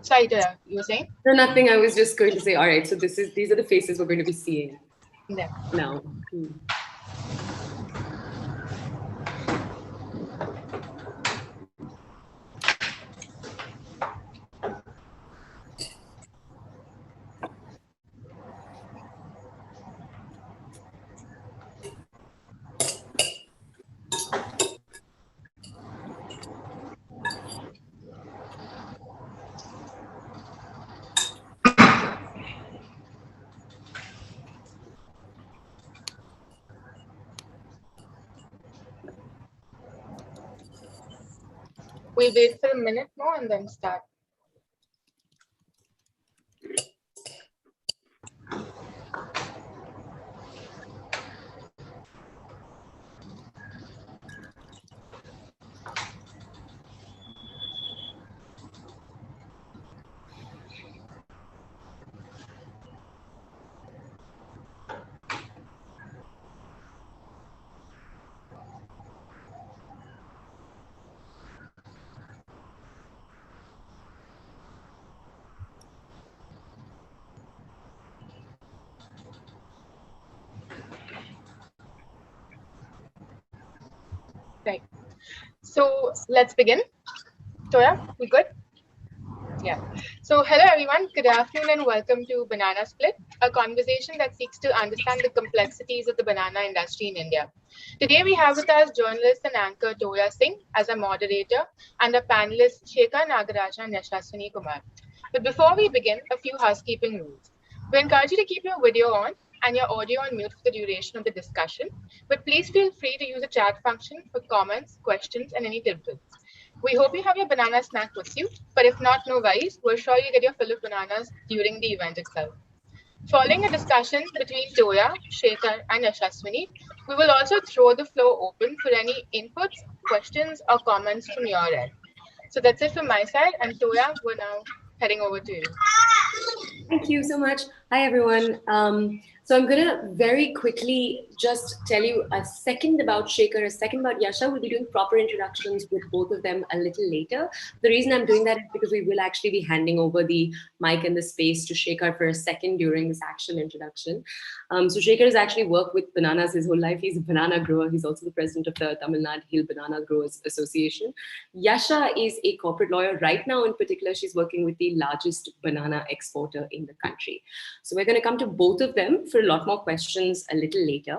Sorry, Toya, you were saying? No, nothing. I was just going to say, all right, so these are the faces we're going to be seeing now. We'll wait for a minute more and then start. Right. So let's begin. Toya, we good? Yeah. So hello everyone, good afternoon and welcome to Banana Split, a conversation that seeks to understand the complexities of the banana industry in India. Today we have with us journalist and anchor Toya Singh as a moderator and a panelist Shekhar Nagaraja and Yashaswini Kumar. But before we begin, a few housekeeping rules. We encourage you to keep your video on and your audio on mute for the duration of the discussion, but please feel free to use the chat function for comments, questions, and any tidbits. We hope you have your banana snack with you, but if not, no worries. We're sure you get your fill of bananas during the event itself. Following a discussion between Toya, Shekhar, and Yashaswini, we will also throw the floor open for any inputs, questions, or comments from your end. So that's it from my side, and Toya, we're now heading over to you. Thank you so much. Hi, everyone. So I'm going to very quickly just tell you a second about Shekhar, a second about Yasha. We'll be doing proper introductions with both of them a little later. The reason I'm doing that is because we will actually be handing over the mic and the space to Shekhar for a second during this actual introduction. So Shekhar has actually worked with bananas his whole life. He's a banana grower. He's also the president of the Tamil Nadu Hill Banana Growers Association. Yasha is a corporate lawyer. Right now, in particular, she's working with the largest banana exporter in the country. So we're going to come to both of them for a lot more questions a little later.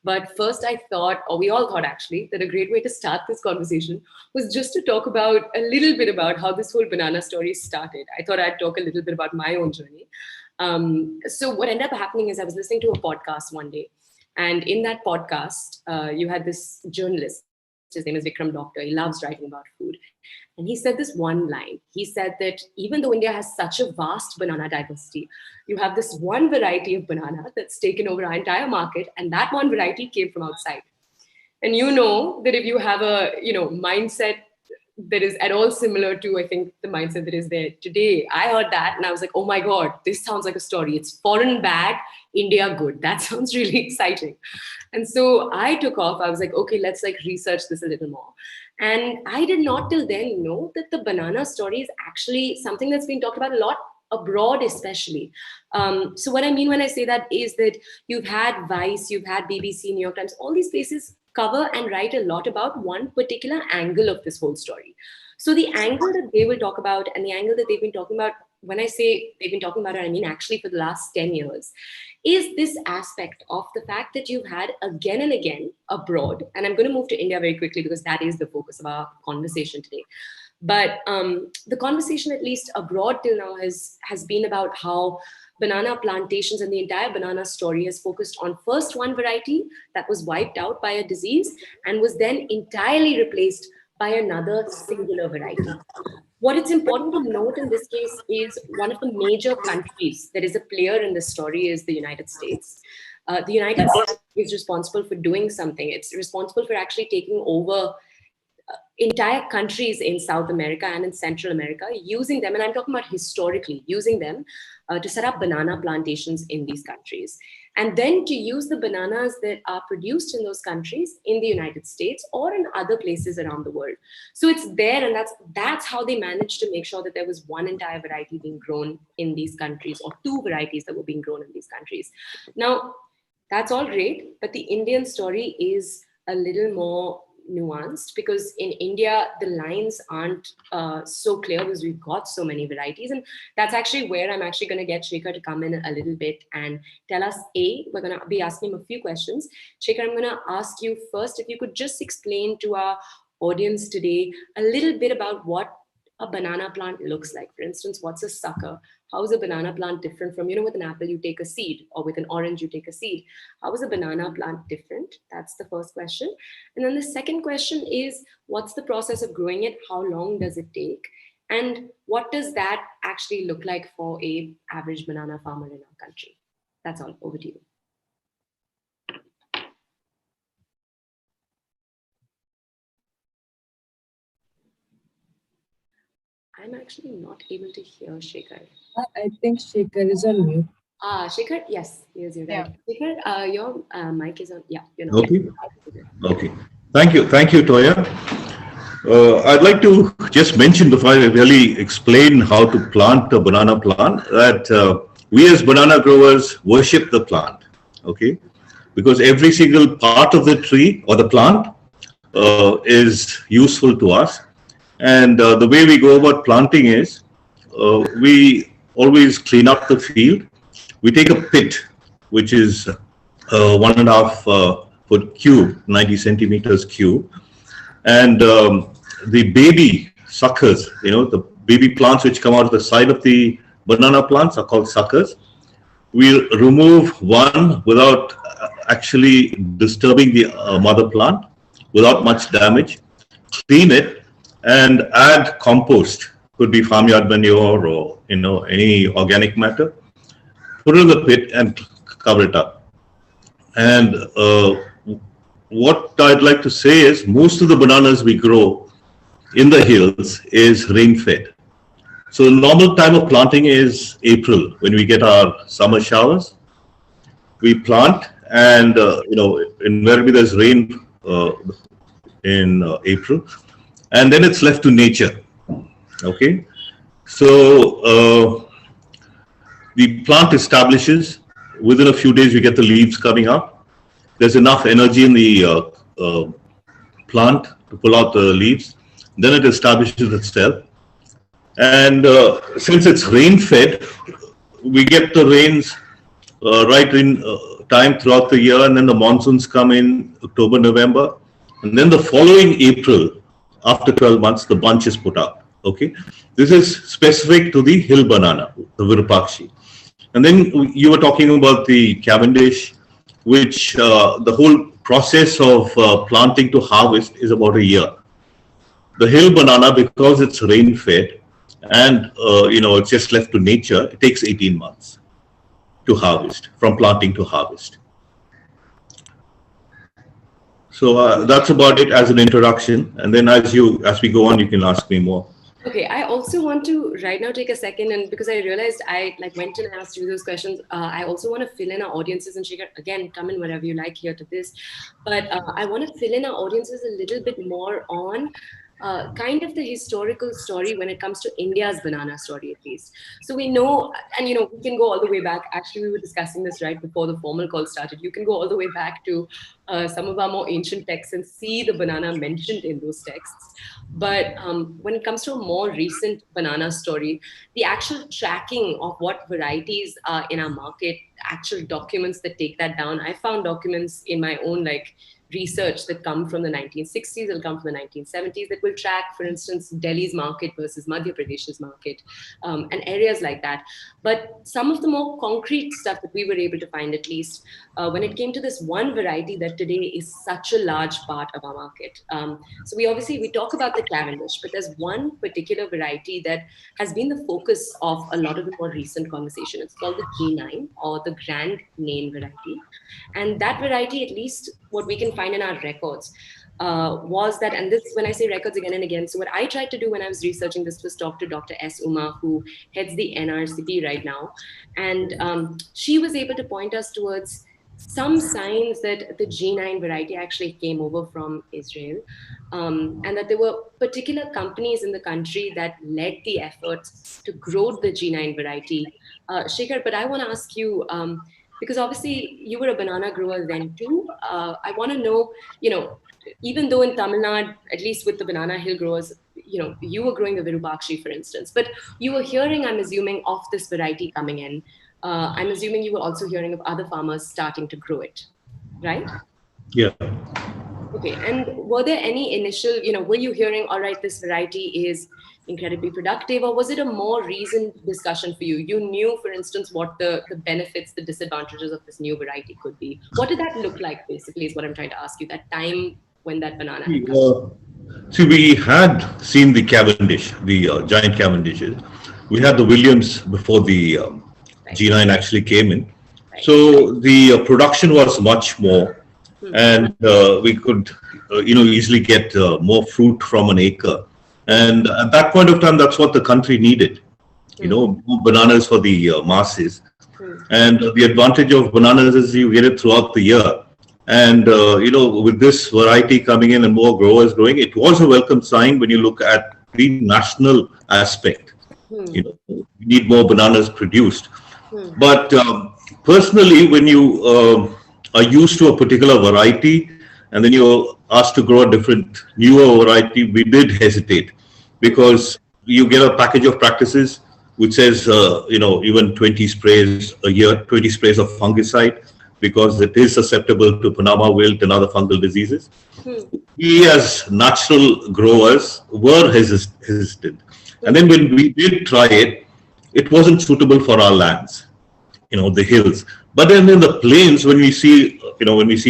But first I thought, or we all thought actually, that a great way to start this conversation was just to talk about a little bit about how this whole banana story started. I thought I'd talk a little bit about my own journey. So what ended up happening is I was listening to a podcast one day. And in that podcast, you had this journalist. His name is Vikram Doctor. He loves writing about food. And he said this one line. He said that even though India has such a vast banana diversity, you have this one variety of banana that's taken over our entire market, and that one variety came from outside. And you know that if you have a mindset that is at all similar to, I think, the mindset that is there today, I heard that and I was like, oh my God, this sounds like a story. It's foreign bad, India good. That sounds really exciting. And so I took off. I was like, okay, let's research this a little more. And I did not till then know that the banana story is actually something that's been talked about a lot abroad, especially. So what I mean when I say that is that you've had Vice, you've had BBC, New York Times, all these places cover and write a lot about one particular angle of this whole story. So the angle that they will talk about and the angle that they've been talking about, when I say they've been talking about it, I mean actually for the last 10 years, is this aspect of the fact that you've had again and again abroad, and I'm going to move to India very quickly because that is the focus of our conversation today. But the conversation, at least abroad till now, has been about how banana plantations and the entire banana story has focused on first one variety that was wiped out by a disease and was then entirely replaced by another singular variety. What it's important to note in this case is one of the major countries that is a player in this story is the United States. The United States is responsible for doing something. It's responsible for actually taking over entire countries in South America and in Central America using them, and I'm talking about historically, using them to set up banana plantations in these countries. And then to use the bananas that are produced in those countries in the United States or in other places around the world. So it's there, and that's how they managed to make sure that there was one entire variety being grown in these countries, or two varieties that were being grown in these countries. Now, that's all great, but the Indian story is a little more nuanced, because in India, the lines aren't so clear because we've got so many varieties. And that's actually where I'm actually going to get Shekhar to come in a little bit and tell us, we're going to be asking him a few questions. Shekhar, I'm going to ask you first, if you could just explain to our audience today a little bit about what a banana plant looks like. For instance, what's a sucker? How is a banana plant different from, with an apple, you take a seed, or with an orange, you take a seed? How is a banana plant different? That's the first question. And then the second question is, what's the process of growing it? How long does it take? And what does that actually look like for a average banana farmer in our country? That's all. Over to you. I'm actually not able to hear Shekhar. I think Shekhar is on mute. Shekhar, yes, yes, you're right. Yeah. Shekhar, your mic is on. Yeah, you're not. Okay. Okay. Thank you, Toya. I'd like to just mention, before I really explain how to plant a banana plant, that we as banana growers worship the plant. Okay, because every single part of the tree or the plant is useful to us. And the way we go about planting is we always clean up the field. We take a pit, which is 1.5 foot cube, 90 centimeters cube. And the baby suckers, the baby plants which come out of the side of the banana plants are called suckers. We'll remove one without actually disturbing the mother plant, without much damage, clean it, and add compost. Could be farmyard manure or any organic matter. Put it in the pit and cover it up. And what I'd like to say is, most of the bananas we grow in the hills is rain-fed. So the normal time of planting is April, when we get our summer showers. We plant, and invariably there's rain in April. And then it's left to nature. Okay, so the plant establishes. Within a few days, you get the leaves coming up. There's enough energy in the plant to pull out the leaves. Then it establishes itself. And since it's rain-fed, we get the rains right in time throughout the year, and then the monsoons come in October, November, and then the following April, after 12 months, the bunch is put out. Okay, this is specific to the hill banana, the Virupakshi. And then you were talking about the Cavendish, which the whole process of planting to harvest is about a year. The hill banana, because it's rain-fed and it's just left to nature, it takes 18 months to harvest, from planting to harvest. So that's about it as an introduction, and then as we go on, you can ask me more. Okay, I also want to right now take a second, and because I realized I went and asked you those questions, I also want to fill in our audiences, and Shekhar, again, come in wherever you like here to this, but I want to fill in our audiences a little bit more on kind of the historical story when it comes to India's banana story, at least. So we know, and we can go all the way back. Actually, we were discussing this right before the formal call started. You can go all the way back to some of our more ancient texts and see the banana mentioned in those texts. But when it comes to a more recent banana story, the actual tracking of what varieties are in our market, actual documents that take that down, I found documents in my own research that come from the 1960s, they'll come from the 1970s, that will track, for instance, Delhi's market versus Madhya Pradesh's market, and areas like that. But some of the more concrete stuff that we were able to find, at least, when it came to this one variety that today is such a large part of our market. So we talk about the Cavendish, but there's one particular variety that has been the focus of a lot of the more recent conversation. It's called the G9, or the Grand Nain variety. And that variety, at least what we can find in our records, was that, and this, when I say records again and again, so what I tried to do when I was researching this was talk to Dr. S. Uma, who heads the NRCP right now. And she was able to point us towards some signs that the G9 variety actually came over from Israel, and that there were particular companies in the country that led the efforts to grow the G9 variety. Shekhar, but I want to ask you, because obviously you were a banana grower then too. I want to know, even though in Tamil Nadu, at least with the banana hill growers, you were growing the Virupakshi, for instance, but you were hearing, I'm assuming, of this variety coming in. I'm assuming you were also hearing of other farmers starting to grow it, right? Yeah. Okay, and were there any initial, were you hearing, all right, this variety is incredibly productive, or was it a more recent discussion for you? You knew, for instance, what the benefits, the disadvantages of this new variety could be. What did that look like, basically, is what I'm trying to ask you, that time when that banana had come? See, we had seen the Cavendish, the giant Cavendishes. We had the Williams before the G9 actually came in. Right. So the production was much more, and we could, easily get more fruit from an acre. And at that point of time, that's what the country needed, more bananas for the masses. And the advantage of bananas is you get it throughout the year. And, with this variety coming in and more growers growing, it was a welcome sign when you look at the national aspect. We need more bananas produced. But personally, when you are used to a particular variety and then you're asked to grow a different, newer variety, we did hesitate, because you get a package of practices which says, even 20 sprays a year, 20 sprays of fungicide, because it is susceptible to Panama Wilt and other fungal diseases. We as natural growers were hesitant. And then when we did try it, it wasn't suitable for our lands, the hills. But then in the plains, when we see,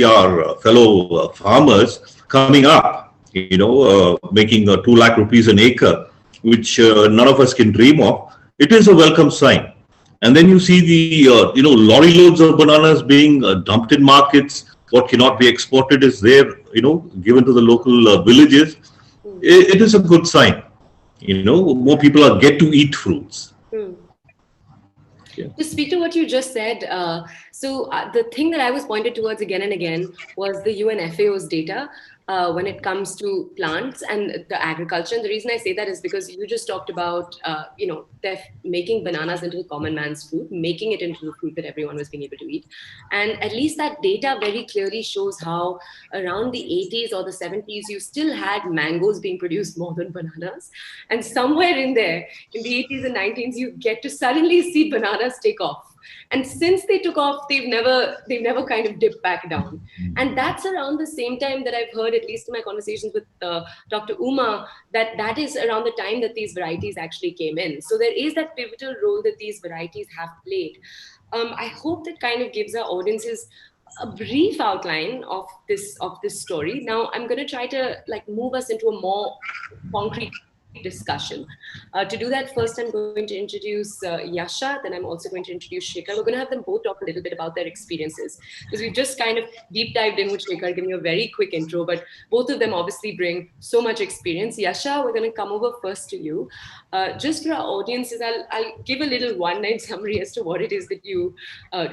our fellow farmers coming up, making 2 lakh rupees an acre, which none of us can dream of, it is a welcome sign. And then you see the, lorry loads of bananas being dumped in markets. What cannot be exported is there, given to the local villages. It is a good sign. More people get to eat fruits. To speak to what you just said, the thing that I was pointed towards again and again was the UNFAO's data when it comes to plants and the agriculture. And the reason I say that is because you just talked about, they're making bananas into the common man's food, making it into the food that everyone was being able to eat. And at least that data very clearly shows how around the 80s or the 70s, you still had mangoes being produced more than bananas. And somewhere in there, in the 80s and 90s, you get to suddenly see bananas take off. And since they took off, they've never kind of dipped back down. And that's around the same time that I've heard, at least in my conversations with Dr. Uma, that is around the time that these varieties actually came in. So there is that pivotal role that these varieties have played. I hope that kind of gives our audiences a brief outline of this story. Now, I'm going to try to move us into a more concrete discussion. To do that, first I'm going to introduce Yasha, then I'm also going to introduce Shekhar. We're going to have them both talk a little bit about their experiences, because we've just kind of deep dived in with Shekhar, giving you a very quick intro, but both of them obviously bring so much experience. Yasha, we're going to come over first to you. Just for our audiences, I'll give a little one-line summary as to what it is that you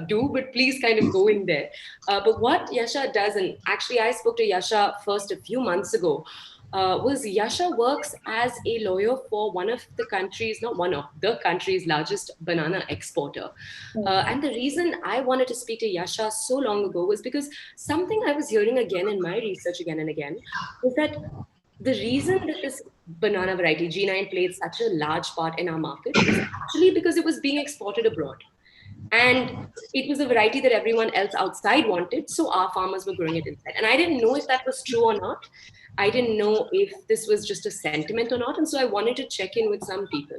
do, but please kind of go in there. But what Yasha does, and actually I spoke to Yasha first a few months ago, was Yasha works as a lawyer for one of the country's, not one of, the country's largest banana exporter. And the reason I wanted to speak to Yasha so long ago was because something I was hearing again in my research again and again was that the reason that this banana variety, G9, played such a large part in our market is actually because it was being exported abroad. And it was a variety that everyone else outside wanted, so our farmers were growing it inside. And I didn't know if that was true or not. I didn't know if this was just a sentiment or not. And so I wanted to check in with some people.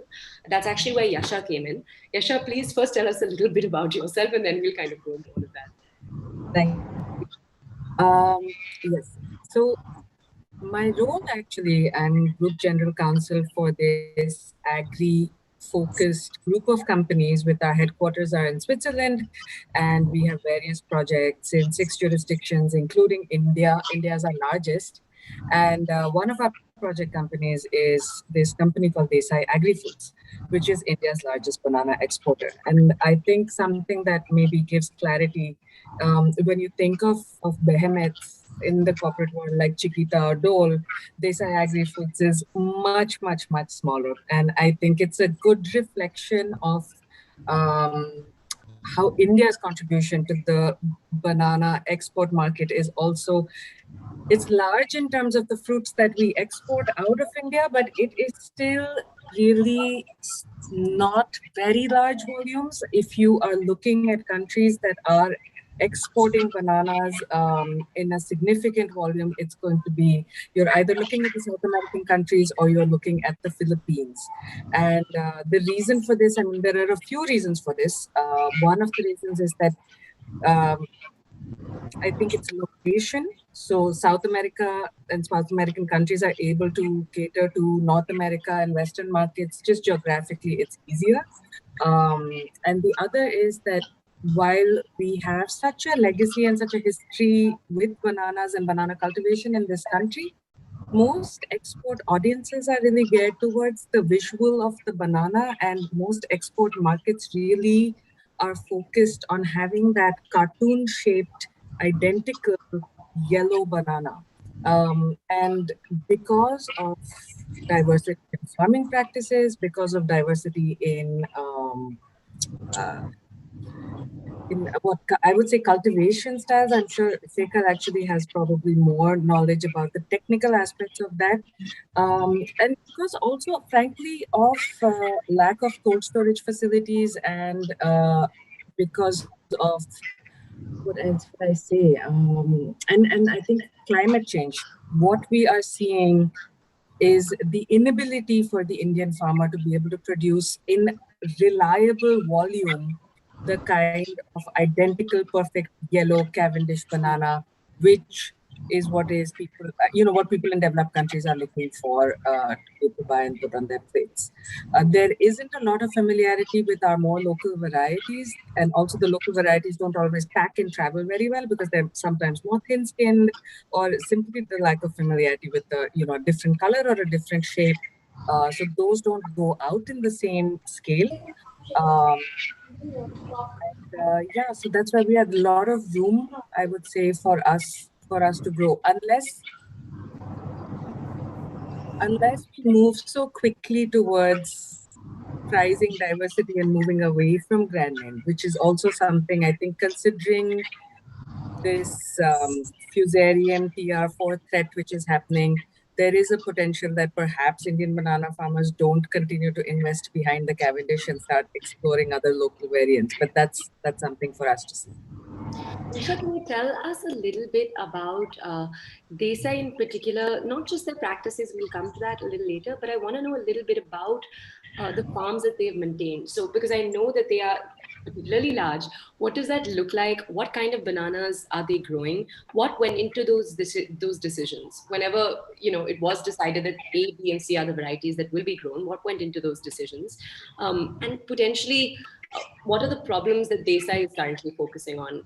That's actually where Yasha came in. Yasha, please first tell us a little bit about yourself, and then we'll kind of go into all of that. Thank you. Yes. So my role, actually, I'm Group General Counsel for this agri-focused group of companies with our headquarters are in Switzerland, and we have various projects in 6 jurisdictions, including India. India is our largest. And one of our project companies is this company called Desai Agri-Foods, which is India's largest banana exporter. And I think something that maybe gives clarity when you think of behemoths in the corporate world like Chiquita or Dole, Desai Agri-Foods is much, much, much smaller. And I think it's a good reflection of how India's contribution to the banana export market is also, it's large in terms of the fruits that we export out of India, but it is still really not very large volumes. If you are looking at countries that are exporting bananas in a significant volume, it's going to be, you're either looking at the South American countries or you're looking at the Philippines. And the reason for this, I mean, there are a few reasons for this. One of the reasons is that I think it's location. So South America and South American countries are able to cater to North America and Western markets. Just geographically, it's easier. And the other is that while we have such a legacy and such a history with bananas and banana cultivation in this country, most export audiences are really geared towards the visual of the banana, and most export markets really are focused on having that cartoon-shaped, identical yellow banana. And because of diversity in farming practices, because of diversity in what I would say cultivation styles. I'm sure Shekhar actually has probably more knowledge about the technical aspects of that. And because also, frankly, of lack of cold storage facilities and because of what else would I say? And I think climate change. What we are seeing is the inability for the Indian farmer to be able to produce in reliable volume the kind of identical perfect yellow Cavendish banana, which is what is people, what people in developed countries are looking for to buy and put on their plates. There isn't a lot of familiarity with our more local varieties, and also the local varieties don't always pack and travel very well because they're sometimes more thin-skinned, or simply the lack of familiarity with the a different color or a different shape. So those don't go out in the same scale. Yeah, so that's why we have a lot of room, I would say, for us to grow, unless we move so quickly towards pricing diversity and moving away from brand name, which is also something I think, considering this fusarium TR4 threat which is happening, there is a potential that perhaps Indian banana farmers don't continue to invest behind the Cavendish and start exploring other local variants. But that's something for us to see. Nisha, can you tell us a little bit about Desai in particular, not just their practices, we'll come to that a little later, but I want to know a little bit about the farms that they've maintained. So, because I know that they are particularly large, what does that look like? What kind of bananas are they growing? What went into those decisions? Whenever, it was decided that A, B, and C are the varieties that will be grown, what went into those decisions? And potentially, what are the problems that Desai is currently focusing on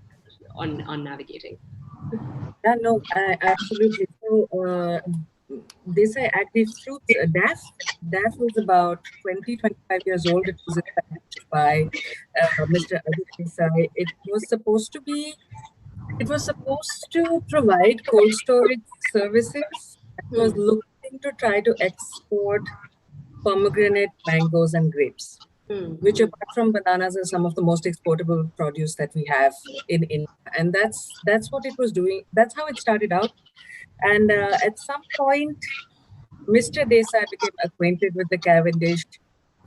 navigating? Yeah, no, absolutely. So Desai Agri-Fruits, DAF was about 25 years old. It was established by Mr. Ajit Desai. It was supposed to provide cold storage services. It was looking to try to export pomegranate, mangoes, and grapes, which apart from bananas are some of the most exportable produce that we have in India. And that's what it was doing. That's how it started out. And at some point, Mr. Desai became acquainted with the Cavendish.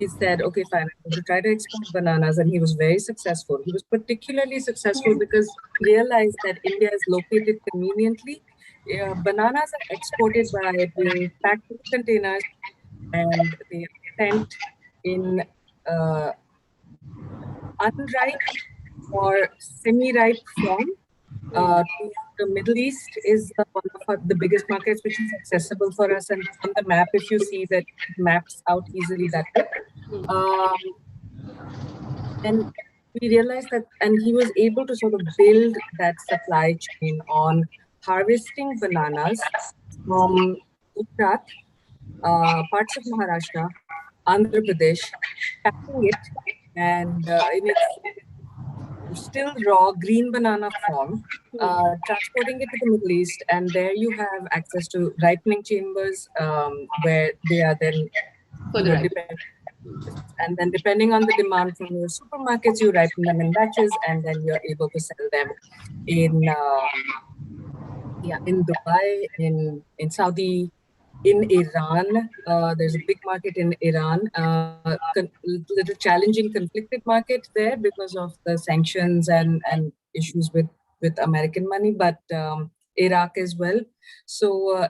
He said, okay, fine, I'm going to try to export bananas. And he was very successful. He was particularly successful because he realized that India is located conveniently. Bananas are exported by being packed in containers, and they are sent in unripe or semi-ripe form to the Middle East. Is one of the biggest markets, which is accessible for us. And on the map, if you see that, it maps out easily that way. And we realized that, and he was able to sort of build that supply chain on harvesting bananas from Gujarat, parts of Maharashtra, Andhra Pradesh, packing it, and in its still raw green banana form, transporting it to the Middle East, and there you have access to ripening chambers where they are then, and then depending on the demand from your supermarkets, you ripen them in batches, and then you're able to sell them in in Dubai, in Saudi, in Iran. There's a big market in Iran, little challenging, conflicted market there because of the sanctions and issues with American money, but Iraq as well. So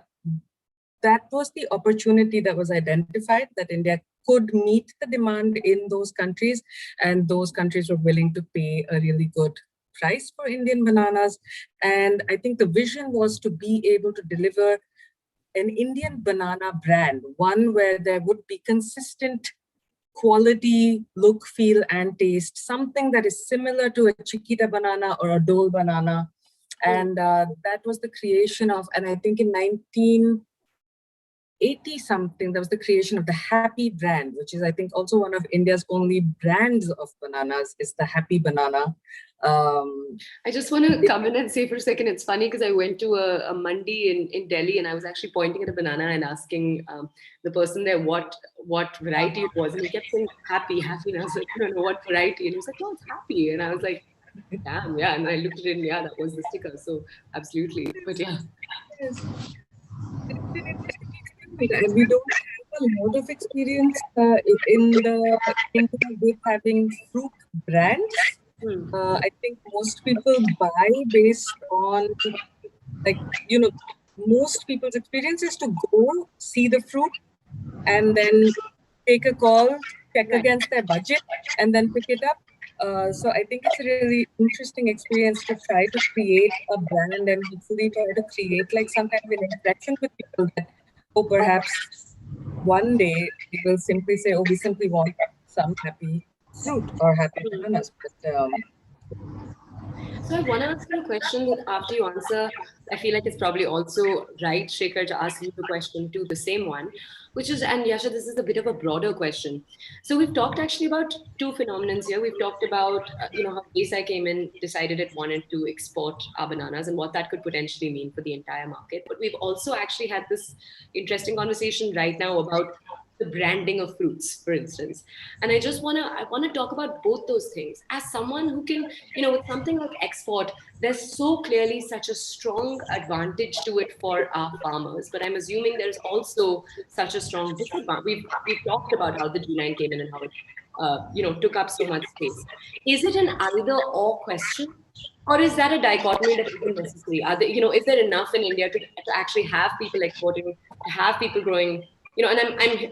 that was the opportunity that was identified, that India could meet the demand in those countries, and those countries were willing to pay a really good price for Indian bananas. And I think the vision was to be able to deliver an Indian banana brand, one where there would be consistent quality, look, feel, and taste, something that is similar to a Chiquita banana or a Dole banana. And that was the creation of, and I think in 1980 something, that was the creation of the Happy brand, which is, I think, also one of India's only brands of bananas, is the Happy banana. I just want to come in and say for a second, it's funny because I went to a mandi in Delhi, and I was actually pointing at a banana and asking the person there what variety it was, and he kept saying happy, and I was like, I don't know what variety, and he was like, no, it's Happy, and I was like, damn, yeah, and I looked at it, and yeah, that was the sticker, so absolutely, but yeah. And we don't have a lot of experience with having fruit brands. I think most people buy based on, like, most people's experience is to go see the fruit and then take a call, check against their budget, and then pick it up. So I think it's a really interesting experience to try to create a brand and hopefully try to create like some kind of an interaction with people that, perhaps one day we will simply say, we simply want some Happy fruit or Happy bananas. But, so I want to ask you a question that after you answer, I feel like it's probably also right, Shekhar, to ask you the question too, the same one, which is, and Yasha, this is a bit of a broader question. So we've talked actually about two phenomena here. We've talked about, how ASI came in, decided it wanted to export our bananas and what that could potentially mean for the entire market. But we've also actually had this interesting conversation right now about the branding of fruits, for instance. And I want to talk about both those things. As someone who can, with something like export, there's so clearly such a strong advantage to it for our farmers, but I'm assuming there's also such a strong disadvantage. We've talked about how the G9 came in and how it, took up so much space. Is it an either or question? Or is that a dichotomy that isn't necessary? Is there enough in India to actually have people exporting, to have people growing? And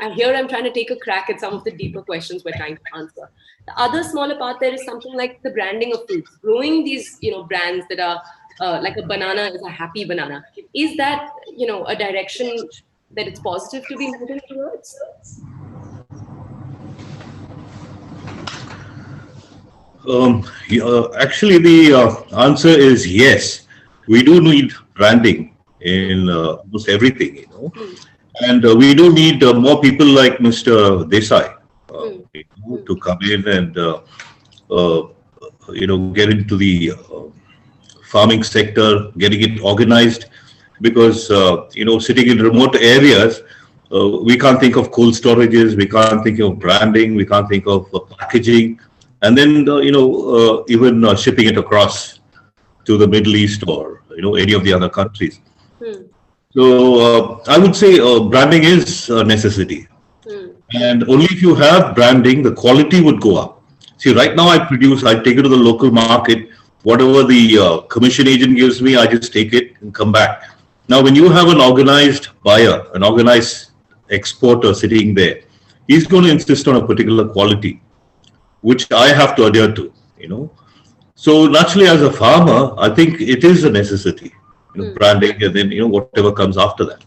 I'm trying to take a crack at some of the deeper questions we're trying to answer. The other smaller part there is something like the branding of fruits, growing these, brands that are like a banana is a Happy banana. Is that, a direction that it's positive to be moving towards? Actually, the answer is yes. We do need branding in almost everything, And we do need more people like Mr. Desai to come in and get into the farming sector, getting it organized, because sitting in remote areas, we can't think of cold storages, we can't think of branding, we can't think of packaging, and then even shipping it across to the Middle East or any of the other countries. So I would say branding is a necessity. And only if you have branding, the quality would go up. See, right now I take it to the local market, whatever the commission agent gives me, I just take it and come back. Now, when you have an organized buyer, an organized exporter sitting there, he's going to insist on a particular quality, which I have to adhere to, So naturally, as a farmer, I think it is a necessity. Branding, and then whatever comes after that.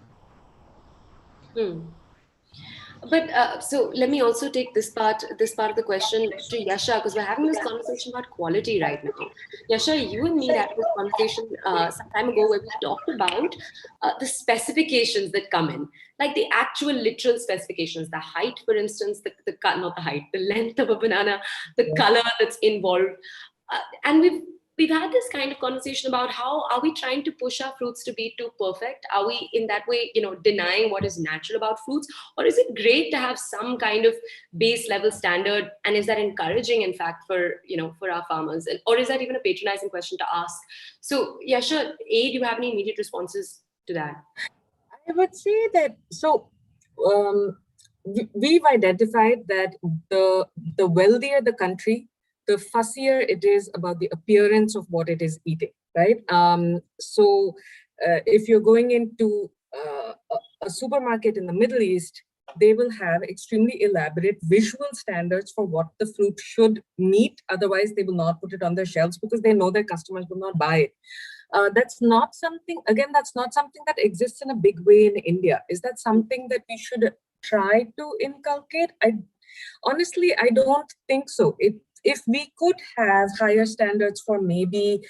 But so let me also take this part of the question to Yasha, because we're having this conversation about quality right now. Yasha, you and me had this conversation some time ago where we talked about the specifications that come in, like the actual literal specifications, the height, for instance, not the height, the length of a banana, the color that's involved. And we've had this kind of conversation about how are we trying to push our fruits to be too perfect? Are we in that way, denying what is natural about fruits? Or is it great to have some kind of base level standard? And is that encouraging, in fact, for our farmers? Or is that even a patronizing question to ask? So Yasha, do you have any immediate responses to that? I would say that, so we've identified that the wealthier the country, the fussier it is about the appearance of what it is eating, right? So if you're going into a supermarket in the Middle East, they will have extremely elaborate visual standards for what the fruit should meet. Otherwise, they will not put it on their shelves because they know their customers will not buy it. That's not something that exists in a big way in India. Is that something that we should try to inculcate? Honestly, I don't think so. If we could have higher standards for maybe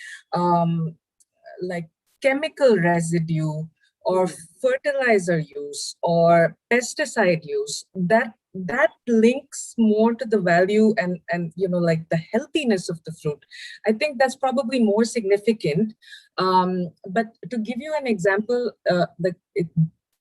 like chemical residue or fertilizer use or pesticide use, that links more to the value and like the healthiness of the fruit, I think that's probably more significant. But to give you an example,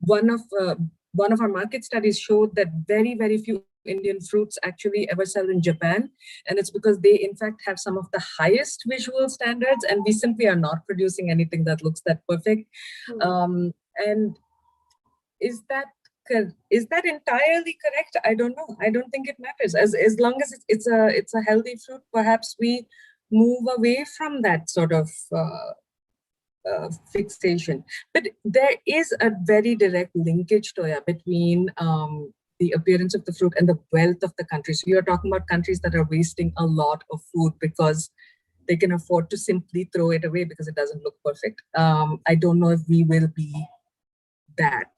one of our market studies showed that very, very few Indian fruits actually ever sell in Japan. And it's because they, in fact, have some of the highest visual standards, and we simply are not producing anything that looks that perfect. And is that entirely correct? I don't know. I don't think it matters. As long as it's a healthy fruit, perhaps we move away from that sort of fixation. But there is a very direct linkage, Toya, between the appearance of the fruit and the wealth of the country. So you're talking about countries that are wasting a lot of food because they can afford to simply throw it away because it doesn't look perfect. I don't know if we will be that.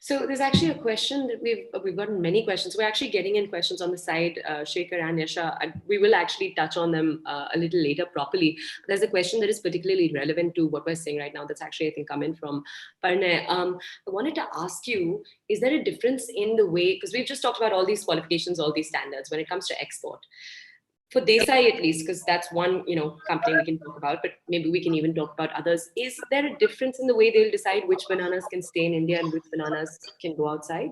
So there's actually a question that we've gotten many questions. We're actually getting in questions on the side, Shekhar and Yasha. We will actually touch on them a little later properly. There's a question that is particularly relevant to what we're saying right now. That's actually, I think, come in from Parnay. I wanted to ask you, is there a difference in the way, because we've just talked about all these qualifications, all these standards when it comes to export. For Desai at least, because that's one company we can talk about, but maybe we can even talk about others. Is there a difference in the way they'll decide which bananas can stay in India and which bananas can go outside?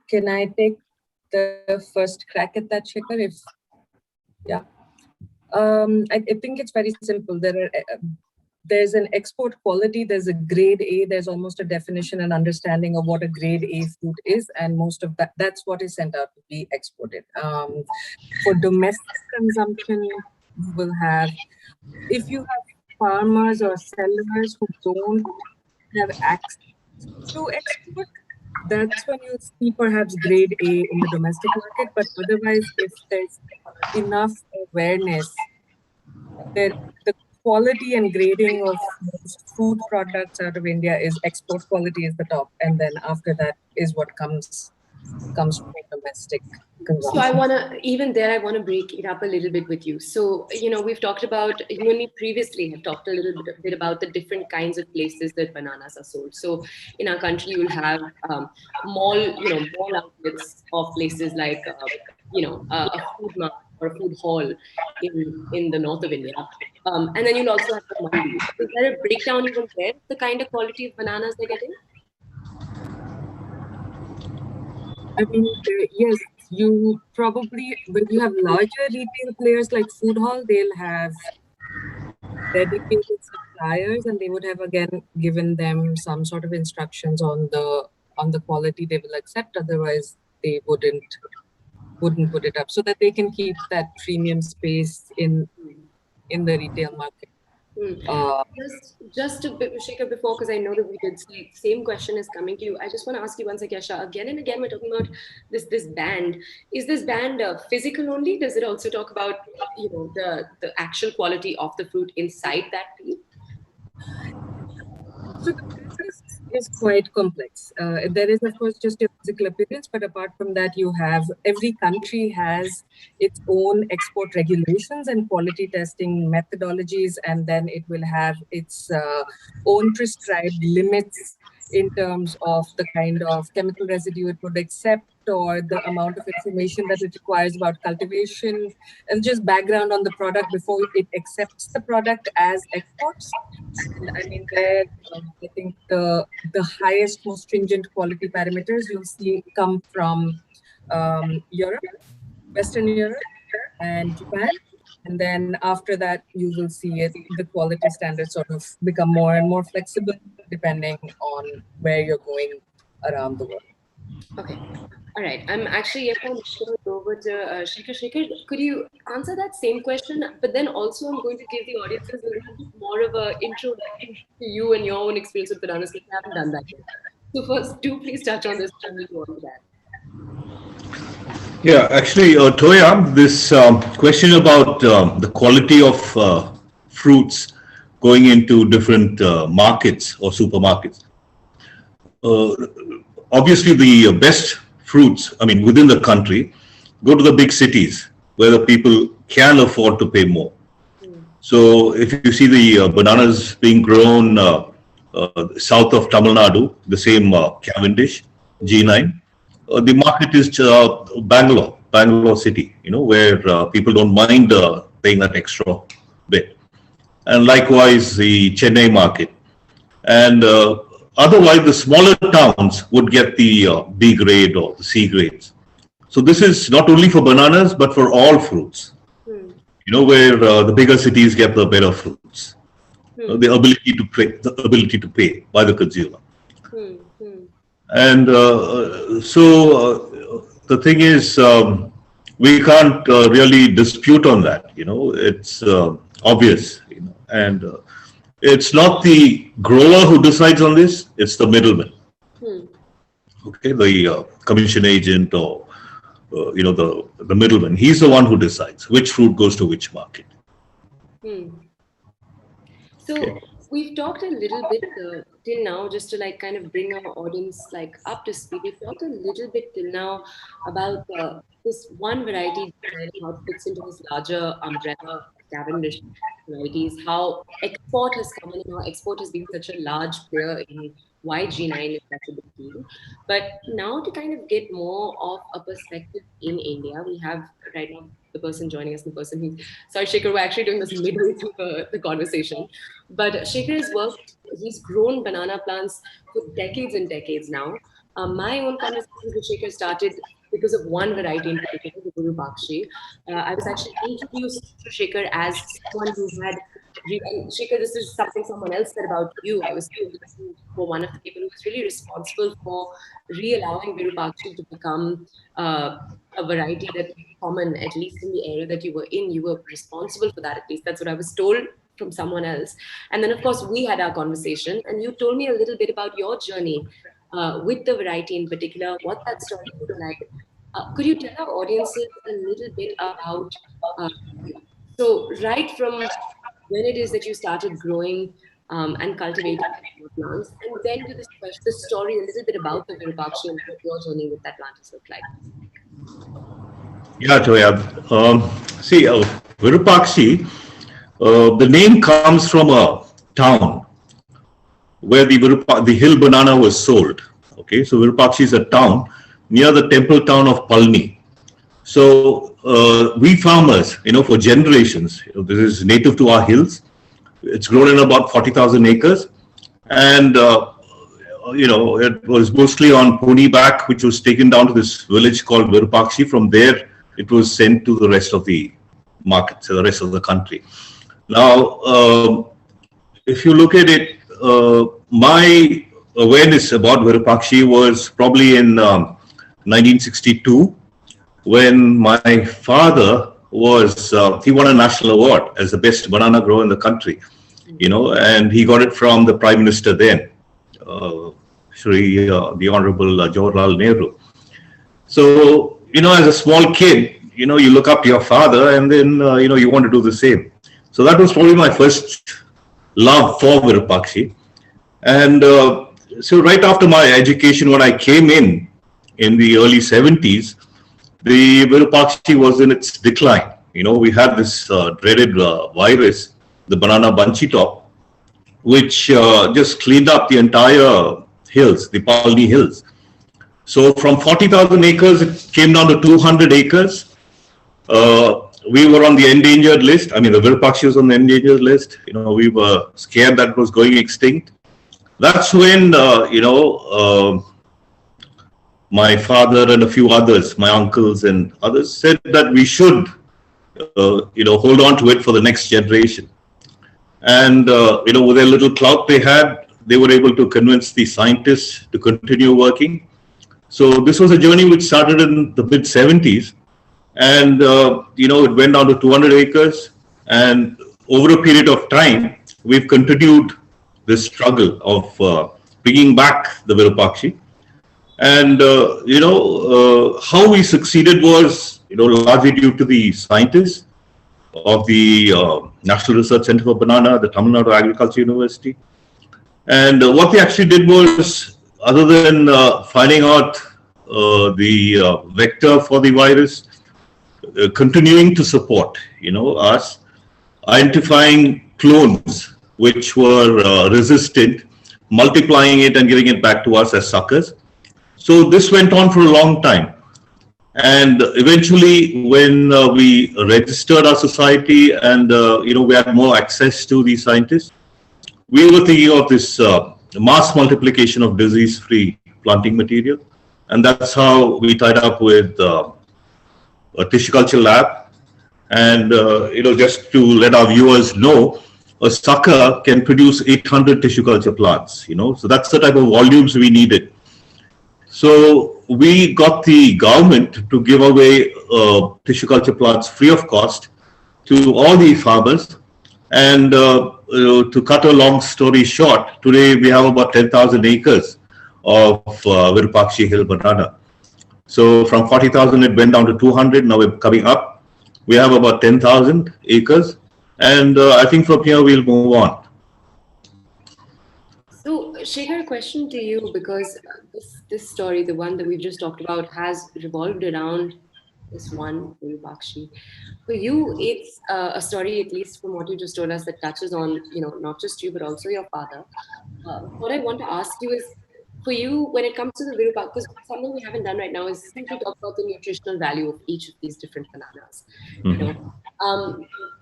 Can I take the first crack at that, Shekhar? I think it's very simple. There's an export quality, there's a grade A, there's almost a definition and understanding of what a grade A fruit is, and most of that's what is sent out to be exported. For domestic consumption, you will have, if you have farmers or sellers who don't have access to export, that's when you see perhaps grade A in the domestic market. But otherwise, if there's enough awareness, the quality and grading of most food products out of India is export quality is the top, and then after that is what comes from domestic consumption. So I want to break it up a little bit with you. So we've talked about, you and me previously have talked a little bit about the different kinds of places that bananas are sold. So in our country, you will have mall outlets of places like a food market or a food hall in the north of India. And then you'll also have the mandi. Is there a breakdown even there, the kind of quality of bananas they're getting? I mean, yes, you probably, when you have larger retail players like food hall, they'll have dedicated suppliers, and they would have again given them some sort of instructions on the quality they will accept. Otherwise, they wouldn't put it up, so that they can keep that premium space in the retail market. Just to Shekhar, before, because I know that we did see same question is coming to you. I just want to ask you once again, Yasha, again and again, we're talking about this band. Is this band physical only? Does it also talk about the actual quality of the fruit inside that peel? So the band is is quite complex. There is, of course, just your physical appearance, but apart from that, you have every country has its own export regulations and quality testing methodologies, and then it will have its own prescribed limits in terms of the kind of chemical residue it would accept or the amount of information that it requires about cultivation and just background on the product before it accepts the product as exports. And I mean, there, I think the highest, most stringent quality parameters you'll see come from Europe, Western Europe, and Japan. And then after that, you will see the quality standards sort of become more and more flexible depending on where you're going around the world. Okay. All right. I'm actually going to go over to Shekhar. Shekhar, could you answer that same question? But then also I'm going to give the audiences a little bit more of an introduction to you and your own experience with bananas, because we haven't done that yet. So first, do please touch on this and we'll go on to that. Yeah, actually, Toya, this question about the quality of fruits going into different markets or supermarkets. Obviously, the best fruits, I mean, within the country, go to the big cities where the people can afford to pay more. So if you see the bananas being grown south of Tamil Nadu, the same Cavendish, G9, the market is Bangalore city, where people don't mind paying that extra bit. And likewise, the Chennai market. And otherwise, the smaller towns would get the B grade or the C grades. So this is not only for bananas, but for all fruits. Where the bigger cities get the better fruits. The ability to pay by the consumer. And so the thing is, we can't really dispute on that. It's obvious. And it's not the grower who decides on this; it's the middleman. Okay, the commission agent or the middleman. He's the one who decides which fruit goes to which market. So we've talked a little bit till now, just to kind of bring our audience up to speed. We've talked a little bit till now about this one variety, how it fits into this larger umbrella, Cavendish varieties, how export has come in, how export has been such a large player in why G9 is such a big deal. But now to kind of get more of a perspective in India, we have right now the person joining us, the person who's, sorry Shekhar, we're actually doing this midway through the conversation. But Shekhar has worked, he's grown banana plants for decades and decades now. My own conversation with Shekhar started because of one variety in particular, the Virupakshi. I was actually introduced to Shekhar as someone who had, Shekhar, this is something someone else said about you. I was for one of the people who was really responsible for re-allowing Virupakshi to become a variety that was common, at least in the area that you were in. You were responsible for that, at least that's what I was told from someone else. And then of course we had our conversation and you told me a little bit about your journey with the variety in particular, what that story was like. Could you tell our audiences a little bit about, so right from when it is that you started growing and cultivating plants, and then to the story a little bit about the Virupakshi and what your journey with that plant has looked like. Yeah, Joya. See, Virupakshi, the name comes from a town where the hill banana was sold. Okay, so Virupakshi is a town near the temple town of Palni. So we farmers, for generations, this is native to our hills. It's grown in about 40,000 acres, and it was mostly on pony back, which was taken down to this village called Virupakshi. From there, it was sent to the rest of the markets, the rest of the country. Now, if you look at it, my awareness about Virupakshi was probably in 1962, when my father was, he won a national award as the best banana grower in the country, and he got it from the Prime Minister then, the Honorable Jawaharlal Nehru. So, as a small kid, you look up to your father and then, you want to do the same. So that was probably my first love for Virupakshi. And so right after my education, when I came in the early 70s, the Virupakshi was in its decline. We had this dreaded virus, the banana bunchy top, which just cleaned up the entire hills, the Palni hills. So from 40,000 acres, it came down to 200 acres. We were on the endangered list. I mean, the Virupakshi was on the endangered list. We were scared that it was going extinct. That's when, my father and a few others, my uncles and others, said that we should, hold on to it for the next generation. And, with their little clout they had, they were able to convince the scientists to continue working. So this was a journey which started in the mid 70s. And, it went down to 200 acres. And over a period of time, we've continued this struggle of bringing back the Virupakshi. And, how we succeeded was, largely due to the scientists of the National Research Center for Banana, the Tamil Nadu Agriculture University. And what they actually did was, other than finding out the vector for the virus, continuing to support, us, identifying clones which were resistant, multiplying it and giving it back to us as suckers. So this went on for a long time. And eventually, when we registered our society and, we had more access to these scientists, we were thinking of this mass multiplication of disease-free planting material. And that's how we tied up with a tissue culture lab. And, just to let our viewers know, a sucker can produce 800 tissue culture plants, so that's the type of volumes we needed. So we got the government to give away tissue culture plants free of cost to all the farmers. And to cut a long story short, today we have about 10,000 acres of Virupakshi Hill banana. So from 40,000 it went down to 200. Now we're coming up. We have about 10,000 acres. And I think from here we'll move on. So, Shekhar, a question to you, because this story, the one that we've just talked about, has revolved around this one Virupakshi. For you, it's a story, at least from what you just told us, that touches on, not just you, but also your father. What I want to ask you is, for you, when it comes to the Virupakshi, because something we haven't done right now is simply talk about the nutritional value of each of these different bananas.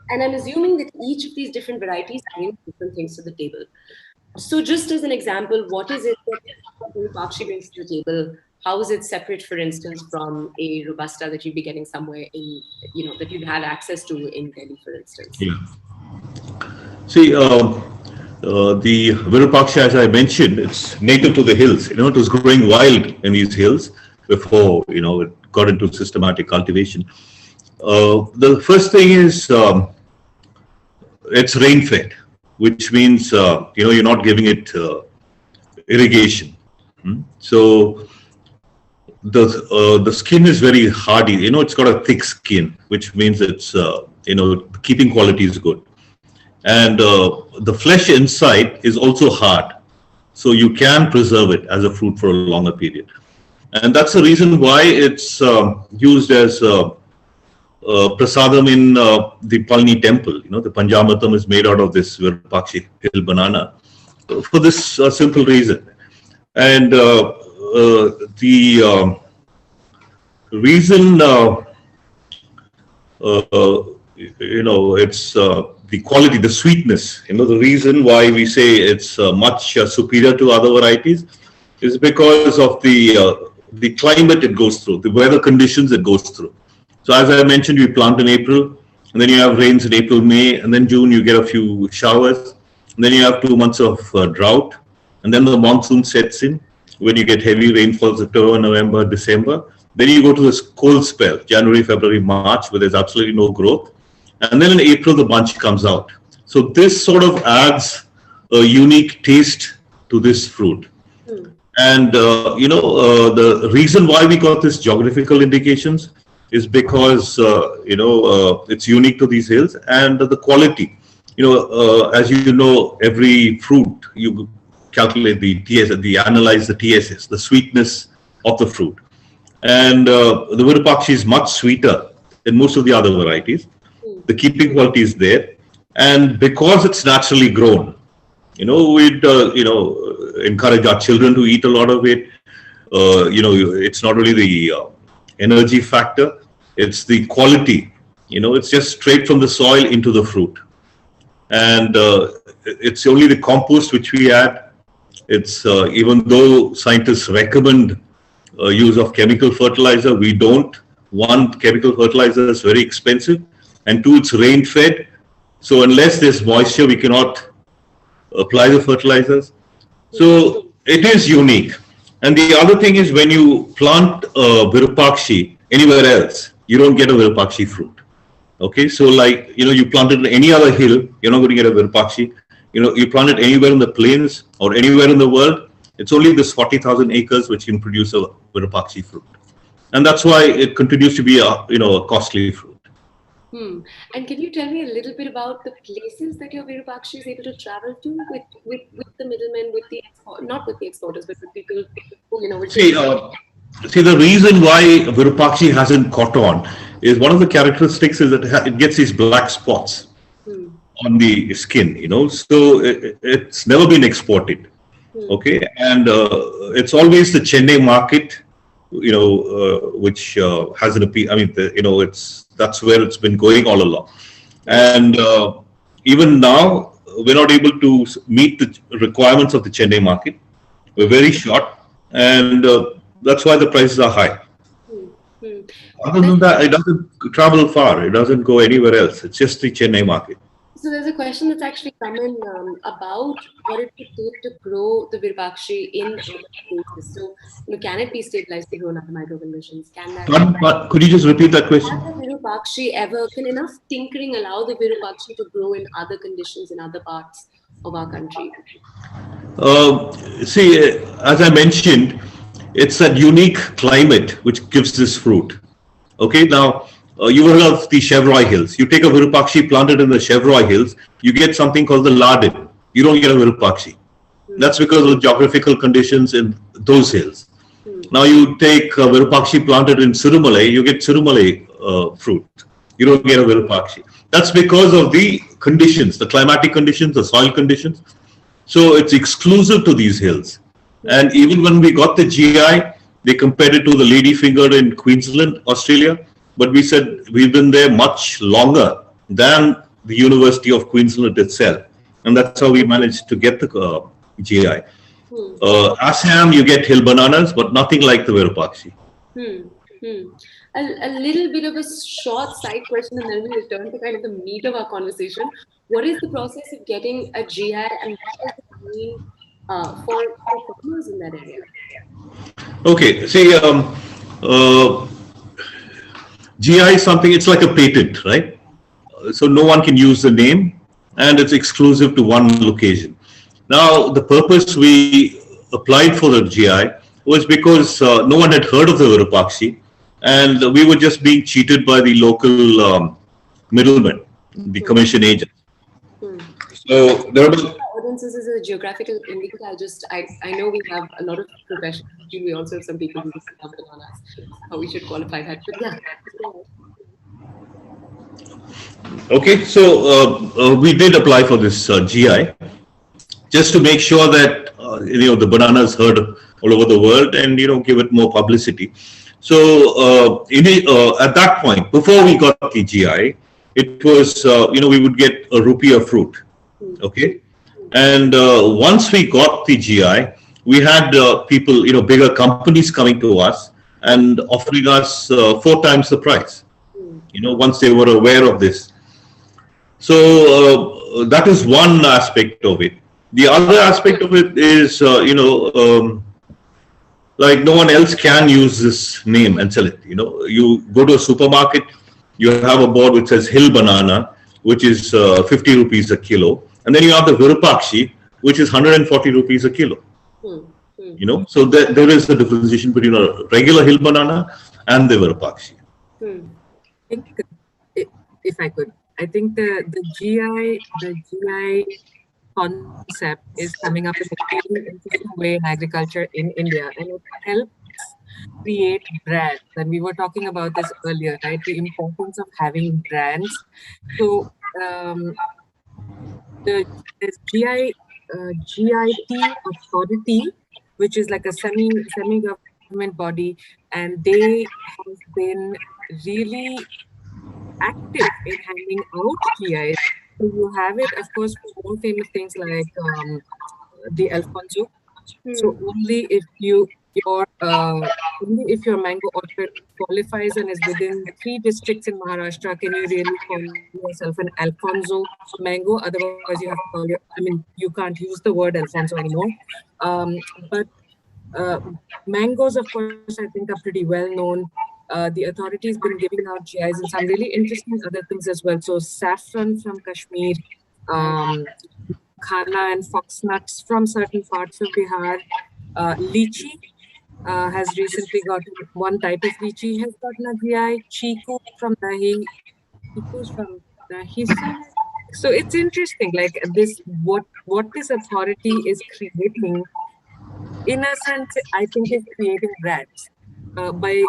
And I'm assuming that each of these different varieties bring different things to the table. So just as an example, what is it that Virupakshi brings to the table? How is it separate, for instance, from a Robusta that you'd be getting somewhere in, that you'd have access to in Delhi, for instance? Yeah. See, the Virupakshi, as I mentioned, it's native to the hills. It was growing wild in these hills before, it got into systematic cultivation. The first thing is it's rain-fed, which means, you're not giving it irrigation. So the skin is very hardy. It's got a thick skin, which means it's, keeping quality is good. And the flesh inside is also hard. So you can preserve it as a fruit for a longer period. And that's the reason why it's used as prasadam in the Palni temple. The Panjamatam is made out of this Virupakshi hill banana for this simple reason. And the reason, it's the quality, the sweetness, the reason why we say it's much superior to other varieties is because of the climate it goes through, the weather conditions it goes through. So as I mentioned, we plant in April, and then you have rains in April, May, and then June you get a few showers, and then you have 2 months of drought, and then the monsoon sets in when you get heavy rainfalls October, November, December. Then you go to this cold spell, January, February, March, where there's absolutely no growth. And then in April, the bunch comes out. So this sort of adds a unique taste to this fruit. And, the reason why we got this geographical indications is because, it's unique to these hills and the quality. As you know, every fruit, you calculate the TSS, analyze the TSS, the sweetness of the fruit. And the Virupakshi is much sweeter than most of the other varieties. The keeping quality is there. And because it's naturally grown, we'd, encourage our children to eat a lot of it. It's not only the energy factor, it's the quality. It's just straight from the soil into the fruit. And it's only the compost which we add. It's even though scientists recommend use of chemical fertilizer, we don't. One, chemical fertilizer is very expensive, and two, it's rain fed. So unless there's moisture, we cannot apply the fertilizers. So it is unique. And the other thing is, when you plant Virupakshi anywhere else, you don't get a Virupakshi fruit. Okay, so like, you plant it in any other hill, you're not going to get a Virupakshi. You plant it anywhere in the plains or anywhere in the world, it's only this 40,000 acres which can produce a Virupakshi fruit. And that's why it continues to be a costly fruit. And can you tell me a little bit about the places that your Virupakshi is able to travel to with the middlemen, not with the exporters, but with people who, See, the reason why Virupakshi hasn't caught on is one of the characteristics is that it gets these black spots on the skin, so it's never been exported. Okay, and it's always the Chennai market, which has an appeal. I mean, that's where it's been going all along. And even now, we're not able to meet the requirements of the Chennai market. We're very short, and that's why the prices are high. Other than that, it doesn't travel far. It doesn't go anywhere else. It's just the Chennai market. So there's a question that's actually come in about what it would take to grow the Virupakshi in other places. So, can it be stabilized to grow in other micro conditions? Could you just repeat that question? Can the Virupakshi can enough tinkering allow the Virupakshi to grow in other conditions in other parts of our country? See, as I mentioned, it's that unique climate which gives this fruit. Okay, now you heard of the Chevroi Hills. You take a Virupakshi planted in the Chevroi Hills, you get something called the lardin. You don't get a Virupakshi. That's because of the geographical conditions in those hills. Now you take a Virupakshi planted in Sirumalai, you get Sirumalai fruit. You don't get a Virupakshi. That's because of the conditions, the climatic conditions, the soil conditions. So it's exclusive to these hills. And even when we got the GI, they compared it to the ladyfinger in Queensland, Australia. But we said we've been there much longer than the University of Queensland itself. And that's how we managed to get the GI. Assam, you get hill bananas, but nothing like the Virupakshi. A little bit of a short side question, and then we return to kind of the meat of our conversation. What is the process of getting a GI, and what does it mean for farmers in that area? Okay, see, GI is something, it's like a patent, right? So no one can use the name, and it's exclusive to one location. Now, the purpose we applied for the GI was because no one had heard of the Virupakshi, and we were just being cheated by the local middlemen, the commission agents. So there are audiences is a geographical indicator. I know we have a lot of professionals. We also have some people who love bananas. How we should qualify that, but yeah. Okay, so we did apply for this GI just to make sure that the banana is heard all over the world, and give it more publicity. So at that point, before we got the GI, it was we would get a rupee a fruit. Okay, and once we got the GI, we had people, bigger companies coming to us and offering us 4 times the price. Once they were aware of this. So that is one aspect of it. The other aspect of it is, like no one else can use this name and sell it. You go to a supermarket, you have a board which says Hill Banana, which is 50 rupees a kilo. And then you have the Virupakshi, which is 140 rupees a kilo. So there is a differentiation between a regular hill banana and the Virupakshi. If I could, I think the GI concept is coming up in a really interesting way in agriculture in India, and it helps create brands. And we were talking about this earlier, right? The importance of having brands. So there's GIT authority, which is like a semi-government body, and they have been really active in handing out GIs. So you have it, of course, for more famous things like the Alfonso. So only if only if your mango orchard qualifies and is within 3 districts in Maharashtra can you really call yourself an Alfonso mango. Otherwise, you have to call it. I mean, you can't use the word Alfonso anymore. But mangoes, of course, I think are pretty well known. The authority's been giving out GIs and some really interesting other things as well. So saffron from Kashmir, khana and foxnuts from certain parts of Bihar. Lychee has recently gotten, one type of lychee has gotten a GI. Chiku from Dahi. Chiku's from Dahi. So it's interesting, like this, what this authority is creating, in a sense, I think is creating brands by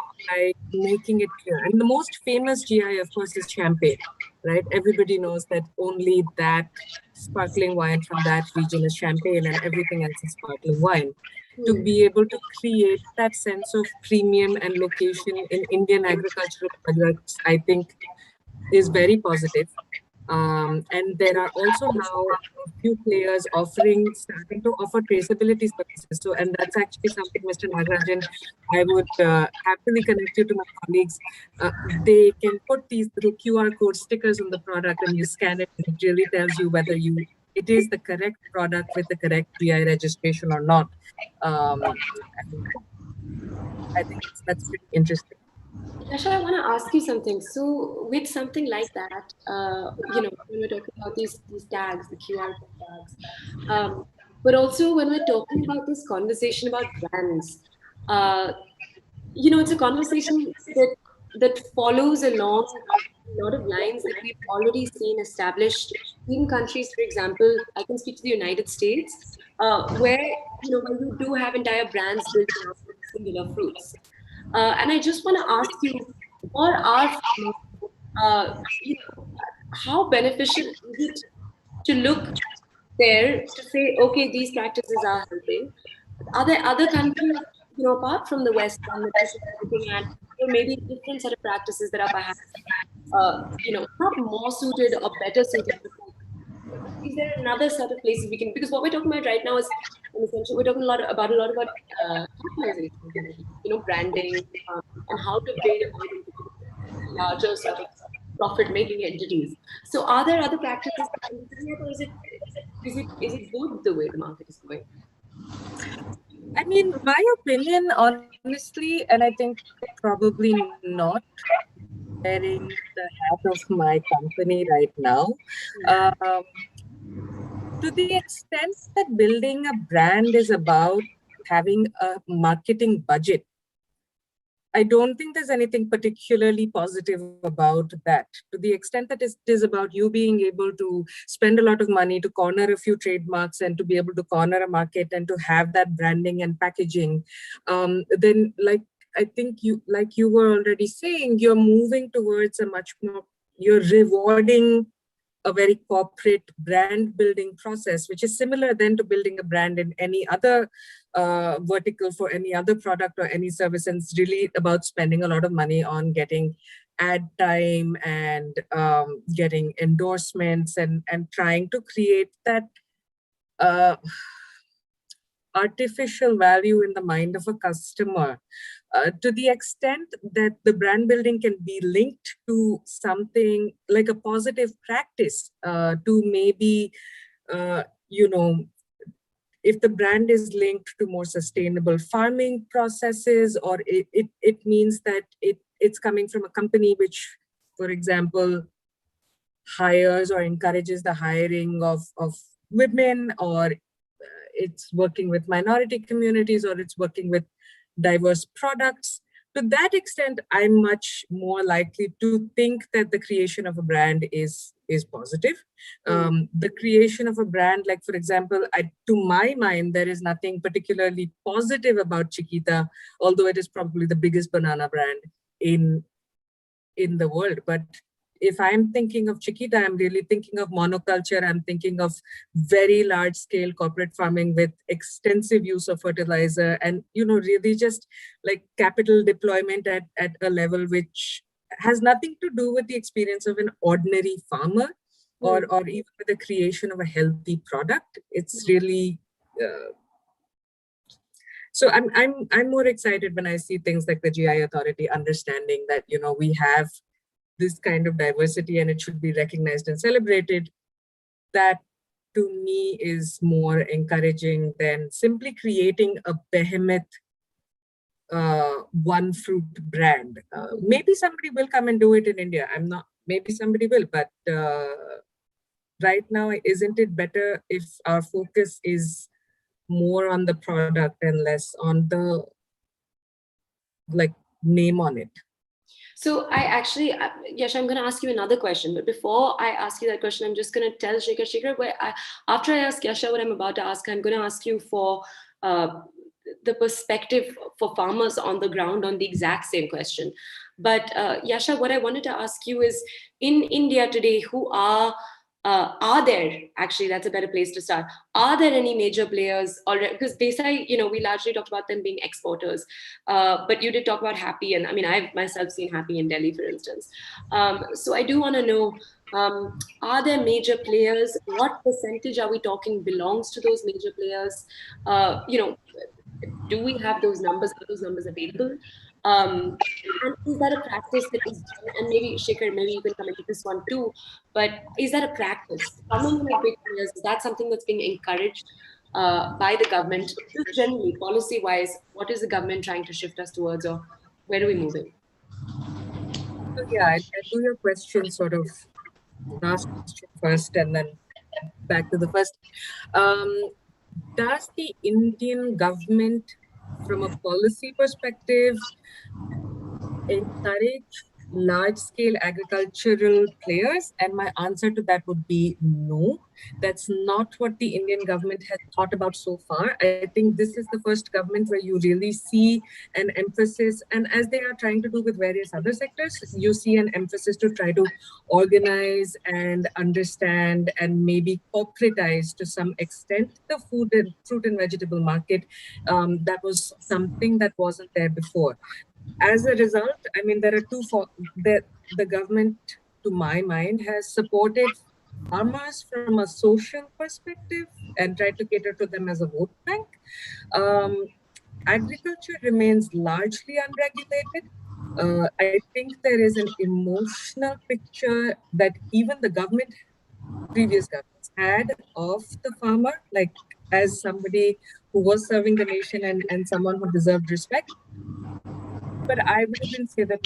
making it clear. And the most famous GI, of course, is champagne, right? Everybody knows that only that sparkling wine from that region is champagne and everything else is sparkling wine. To be able to create that sense of premium and location in Indian agricultural products, I think is very positive. And there are also now a few players starting to offer traceability services. So, and that's actually something, Mr. Nagarajan, I would happily connect you to my colleagues. They can put these little QR code stickers on the product and you scan it, and it really tells you whether it is the correct product with the correct GI registration or not. I think that's pretty interesting. Yasha, I want to ask you something. So, with something like that, when we're talking about these tags, the QR tags, but also when we're talking about this conversation about brands, it's a conversation that follows along a lot of lines that we've already seen established in countries. For example, I can speak to the United States, where when you do have entire brands built around singular fruits. And I just want to ask you, for our how beneficial is it to look there to say, okay, these practices are helping? Are there other countries, apart from the West, that we're looking at, maybe a different set of practices that are perhaps, not more suited or better suited? Is there another set of places we can? Because what we're talking about right now is, essentially, we're talking a lot about capitalization, branding, and how to build larger sort of profit-making entities. So, are there other practices, or is it good the way the market is going? I mean, my opinion, honestly, and I think probably not wearing the hat of my company right now. To the extent that building a brand is about having a marketing budget, I don't think there's anything particularly positive about that. To the extent that it is about you being able to spend a lot of money to corner a few trademarks and to be able to corner a market and to have that branding and packaging, then I think you were already saying, you're moving towards a much more, you're rewarding a very corporate brand building process, which is similar then to building a brand in any other vertical for any other product or any service. And it's really about spending a lot of money on getting ad time and getting endorsements and trying to create that artificial value in the mind of a customer. To the extent that the brand building can be linked to something like a positive practice, to maybe, if the brand is linked to more sustainable farming processes, or it means that it's coming from a company which, for example, hires or encourages the hiring of women, or it's working with minority communities, or it's working with diverse products. to that extent, I'm much more likely to think that the creation of a brand is positive. The creation of a brand, like for example, to my mind, there is nothing particularly positive about Chiquita, although it is probably the biggest banana brand in the world. But if I'm thinking of Chiquita, I'm really thinking of monoculture. I'm thinking of very large scale corporate farming with extensive use of fertilizer and, really just like capital deployment at a level which has nothing to do with the experience of an ordinary farmer or even with the creation of a healthy product. It's really, so I'm more excited when I see things like the GI Authority understanding that, we have this kind of diversity and it should be recognized and celebrated. That to me is more encouraging than simply creating a behemoth one fruit brand. Maybe somebody will come and do it in India. Maybe somebody will, but right now, isn't it better if our focus is more on the product and less on the name on it? So I actually, Yash, I'm going to ask you another question. But before I ask you that question, I'm just going to tell Shekhar, after I ask Yasha what I'm about to ask, I'm going to ask you for the perspective for farmers on the ground on the exact same question. But Yasha, what I wanted to ask you is, in India today, who are there, actually, that's a better place to start. Are there any major players already? Because Desai, we largely talked about them being exporters, but you did talk about Happy. And I mean, I've myself seen Happy in Delhi, for instance. So I do want to know, are there major players? What percentage are we talking belongs to those major players? Do we have those numbers? Are those numbers available? And is that a practice that is done? And maybe Shekhar, maybe you can come into this one too. But is that a practice? Coming in with big players, is that something that's being encouraged by the government? Just generally, policy-wise, what is the government trying to shift us towards, or where are we moving? So yeah, I'll do your question sort of last question first, and then back to the first. Does the Indian government, from a policy perspective, encourage large-scale agricultural players? And my answer to that would be no. That's not what the Indian government has thought about so far. I think this is the first government where you really see an emphasis, and as they are trying to do with various other sectors, you see an emphasis to try to organize and understand and maybe corporatize to some extent the fruit and vegetable market. That was something that wasn't there before. As a result, I mean, there are the government, to my mind, has supported farmers from a social perspective and tried to cater to them as a vote bank. Agriculture remains largely unregulated. I think there is an emotional picture that even the previous governments had of the farmer, like as somebody who was serving the nation and someone who deserved respect. But I wouldn't say that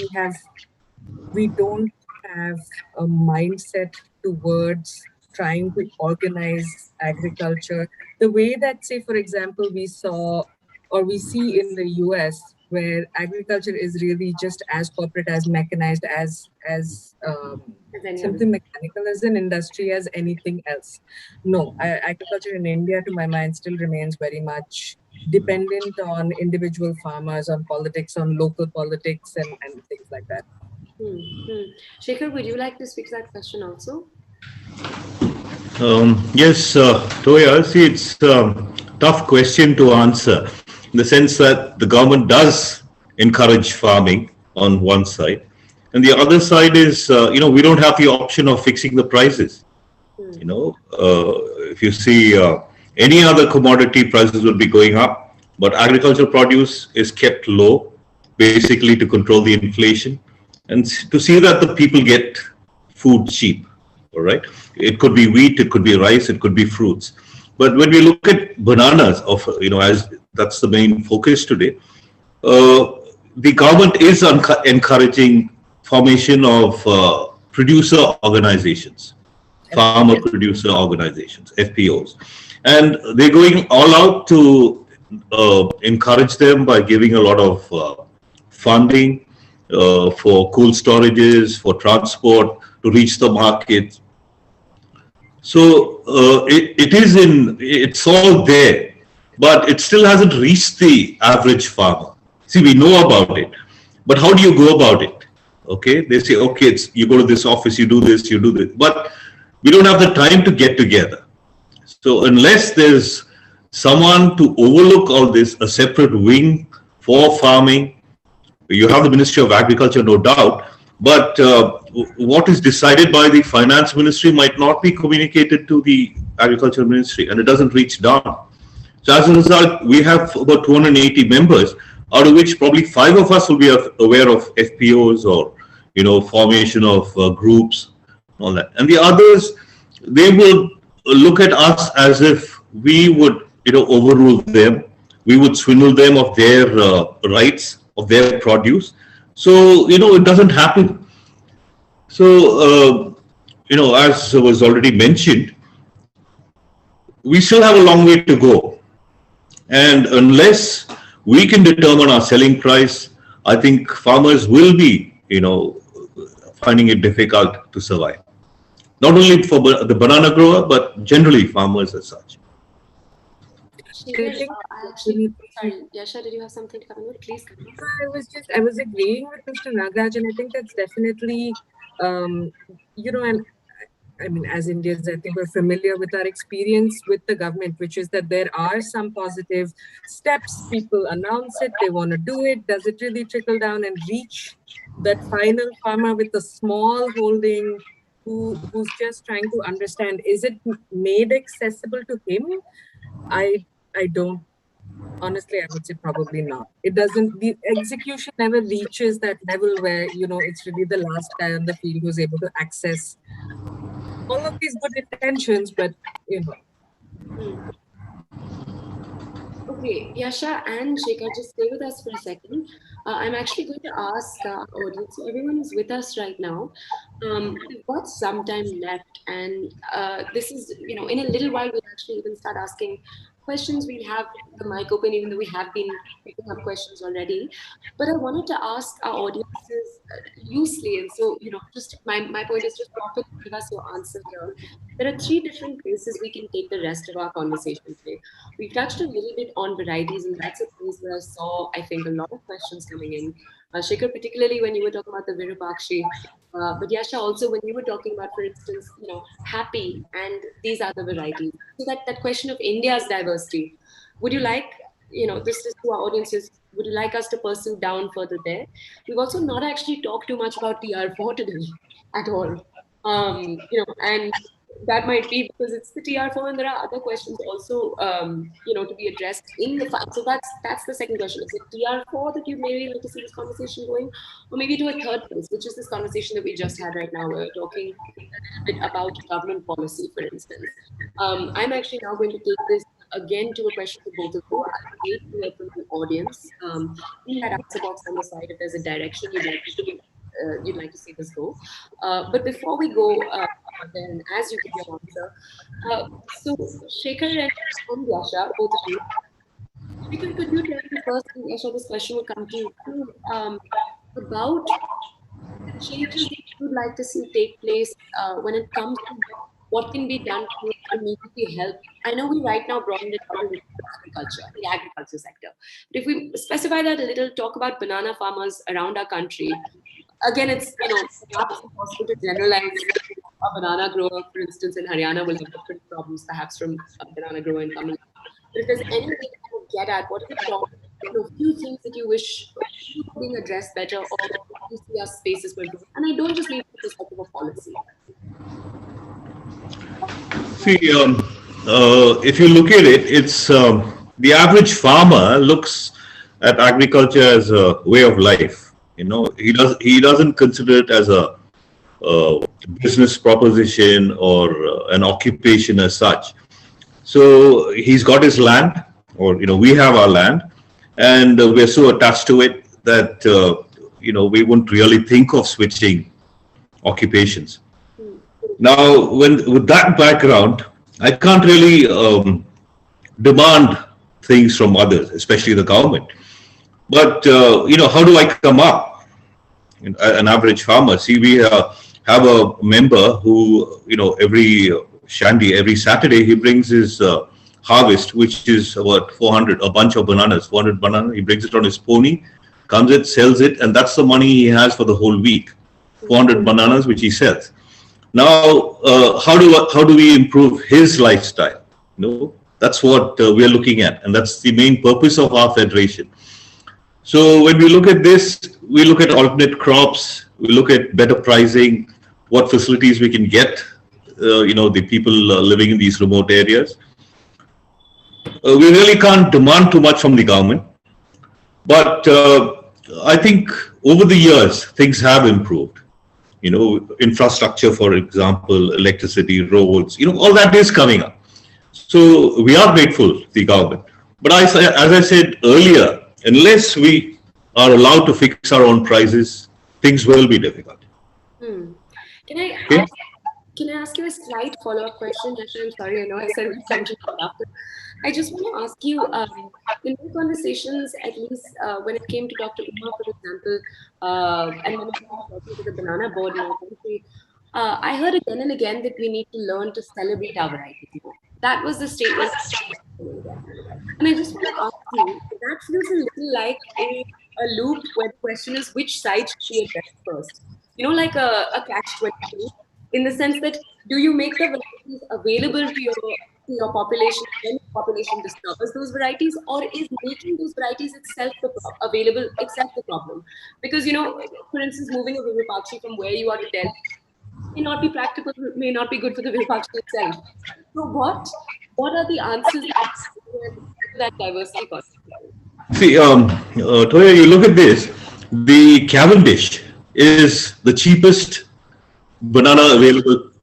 we don't have a mindset towards trying to organize agriculture the way that, say, for example, we see in the US, where agriculture is really just as corporate, as mechanized, as something mechanical as an industry as anything else. No, agriculture in India, to my mind, still remains very much dependent on individual farmers, on politics, on local politics, and things like that. Shekhar, would you like to speak to that question also? Yes, Toya, see, it's a tough question to answer in the sense that the government does encourage farming on one side, and the other side is, we don't have the option of fixing the prices. If you see any other commodity, prices would be going up, but agricultural produce is kept low, basically to control the inflation and to see that the people get food cheap. All right, it could be wheat, it could be rice, it could be fruits. But when we look at bananas, as that's the main focus today, the government is encouraging formation of producer organizations, farmer producer organizations, FPOs. And they're going all out to encourage them by giving a lot of funding, for cold storages, for transport to reach the market. So it's all there, but it still hasn't reached the average farmer. See, we know about it, but how do you go about it? Okay, they say, okay, you go to this office, you do this, but we don't have the time to get together. So unless there's someone to overlook all this, a separate wing for farming, you have the Ministry of Agriculture, no doubt, but what is decided by the Finance Ministry might not be communicated to the Agriculture Ministry, and it doesn't reach down. So as a result, we have about 280 members, out of which probably 5 of us will be aware of FPOs or, formation of groups, all that. And the others, they will look at us as if we would, overrule them. We would swindle them of their rights, of their produce. So, it doesn't happen. So, as was already mentioned, we still have a long way to go. And unless we can determine our selling price, I think farmers will be, finding it difficult to survive. Not only for the banana grower, but generally farmers as such. Sorry, Yasha, did you have something to come in with? Please come in. I was agreeing with Mr. Nagraj, and I think that's definitely, and I mean, as Indians, I think we're familiar with our experience with the government, which is that there are some positive steps. People announce it, they want to do it. Does it really trickle down and reach that final farmer with a small holding who's just trying to understand, is it made accessible to him? I don't, honestly, I would say probably not. It doesn't, the execution never reaches that level where, it's really the last guy on the field who's able to access all of these good intentions, but, Okay, Yasha and Shekhar, just stay with us for a second. I'm actually going to ask our audience, so everyone who's with us right now, we've got some time left, and this is, in a little while, we'll actually even start asking questions. We'll have the mic open, even though we have been picking up questions already. But I wanted to ask our audiences loosely, and so, just my point is just properly give us your answer here. There are 3 different places we can take the rest of our conversation today. We touched a little bit on varieties, and that's a place where I saw, I think, a lot of questions coming in. Shekhar, particularly when you were talking about the Virupakshi, but Yasha, also when you were talking about, for instance, happy, and these are the varieties. So that question of India's diversity, would you like, this is to our audiences, would you like us to pursue down further there? We've also not actually talked too much about TR4 today at all. And that might be because it's the TR4, and there are other questions also, to be addressed in the file. So that's the second question. Is it TR4 that you maybe like to see this conversation going, or maybe to a third place, which is this conversation that we just had right now. We're talking a little bit about government policy, for instance. I'm actually now going to take this again to a question to both of you. I'll wait to hear from the audience. In that answer box on the side, if there's a direction you'd like to see this go. But before we go, then as you give your answer, so Shekhar and Yasha, both of you, Shekhar, could you tell me first, and Yasha, this question will come to you, about the changes that you would like to see take place when it comes to what can be done to immediately help. I know we right now broadened it out to agriculture, the agriculture sector. But if we specify that a little, talk about banana farmers around our country, again, it's, perhaps impossible to generalize. A banana grower, for instance, in Haryana will have different problems, perhaps from a banana grower in Tamil Nadu. But if there's anything you get at, what are the few things that you wish were being addressed better, or you see our spaces for improvement? And I don't just mean from the perspective of policy. See, if you look at it, it's the average farmer looks at agriculture as a way of life. He doesn't consider it as a business proposition or an occupation as such. So he's got his land, or we have our land, and we're so attached to it that we wouldn't really think of switching occupations. Now, with that background, I can't really demand things from others, especially the government. But how do I come up? An average farmer. See, we have a member who, every Saturday he brings his harvest, which is about 400, a bunch of bananas, 400 bananas. He brings it on his pony, comes it, sells it, and that's the money he has for the whole week. 400 bananas, which he sells. Now, how do we improve his lifestyle? That's what we're looking at, and that's the main purpose of our federation. So when we look at this, we look at alternate crops, we look at better pricing, what facilities we can get, the people living in these remote areas. We really can't demand too much from the government, but I think over the years, things have improved. Infrastructure, for example, electricity, roads, all that is coming up. So we are grateful to the government. But as I said earlier, unless we are allowed to fix our own prices, things will be difficult. Can I ask you a slight follow-up question? Jasha, I'm sorry, I know I said something after. I just want to ask you, in my conversations, at least when it came to Dr. Uma, for example, and when it came to talking to the banana board in our country, I heard again and again that we need to learn to celebrate our varieties. That was the statement. And I just want to ask you, that feels a little like a loop where the question is which side should we address first? Like a catch-22, in the sense that do you make the varieties available to your population when the population discovers those varieties, or is making those varieties itself the problem? Because, for instance, moving a Virupakshi from where you are to Delhi may not be practical, may not be good for the Virupakshi itself. So what are the answers to that diversity concept? See, Toya, you look at this, the Cavendish is the cheapest banana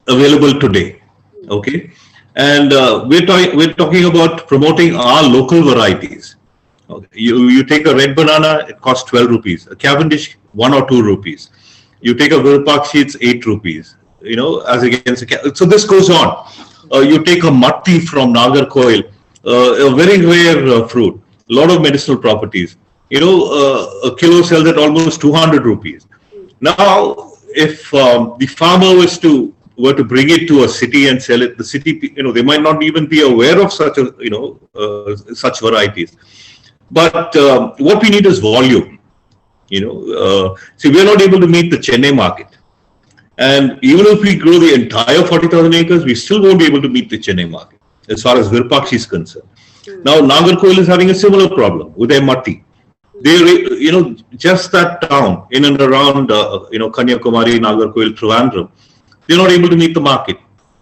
available today. Okay, and we're talking about promoting our local varieties. Okay. You take a red banana, it costs 12 rupees. A Cavendish, 1 or 2 rupees. You take a Virupakshi, it's 8 rupees. As against so this goes on. You take a matti from Nagarkoil, a very rare fruit, a lot of medicinal properties. A kilo sells at almost 200 rupees. Now, if the farmer were to bring it to a city and sell it, the city, they might not even be aware of such such varieties. But what we need is volume. See, we are not able to meet the Chennai market. And even if we grow the entire 40,000 acres, we still won't be able to meet the Chennai market as far as Virupakshi is concerned. Now, Nagarkoil is having a similar problem with their matti. They, just that town in and around, Kanyakumari, Nagarkoil, Trivandrum, they're not able to meet the market.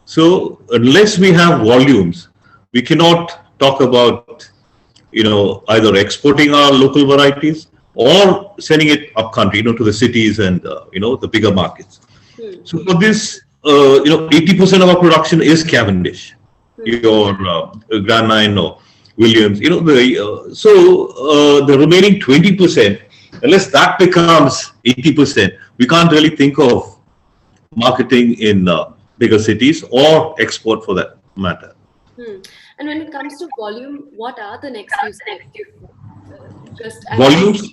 So, unless we have volumes, we cannot talk about, either exporting our local varieties or sending it up country, to the cities and, the bigger markets. So for this, 80% of our production is Cavendish, your Grand Nine or Williams, so the remaining 20%, unless that becomes 80%, we can't really think of marketing in bigger cities or export for that matter. And when it comes to volume, what are the next few steps? Volumes?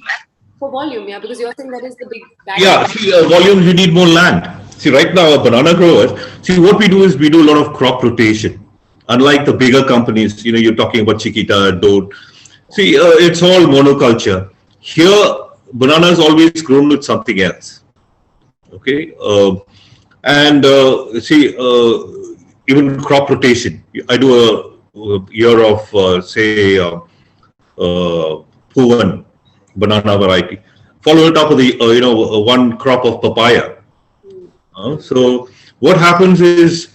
For volume, yeah, because you're saying that is the big bag. Yeah, see, volumes, you need more land. See, right now, banana growers, see, what we do is we do a lot of crop rotation. Unlike the bigger companies, you're talking about Chiquita, Dode. See, it's all monoculture. Here, banana is always grown with something else. Okay, even crop rotation. I do a year of, say, Puvan banana variety. Follow it up with the, one crop of papaya. So what happens is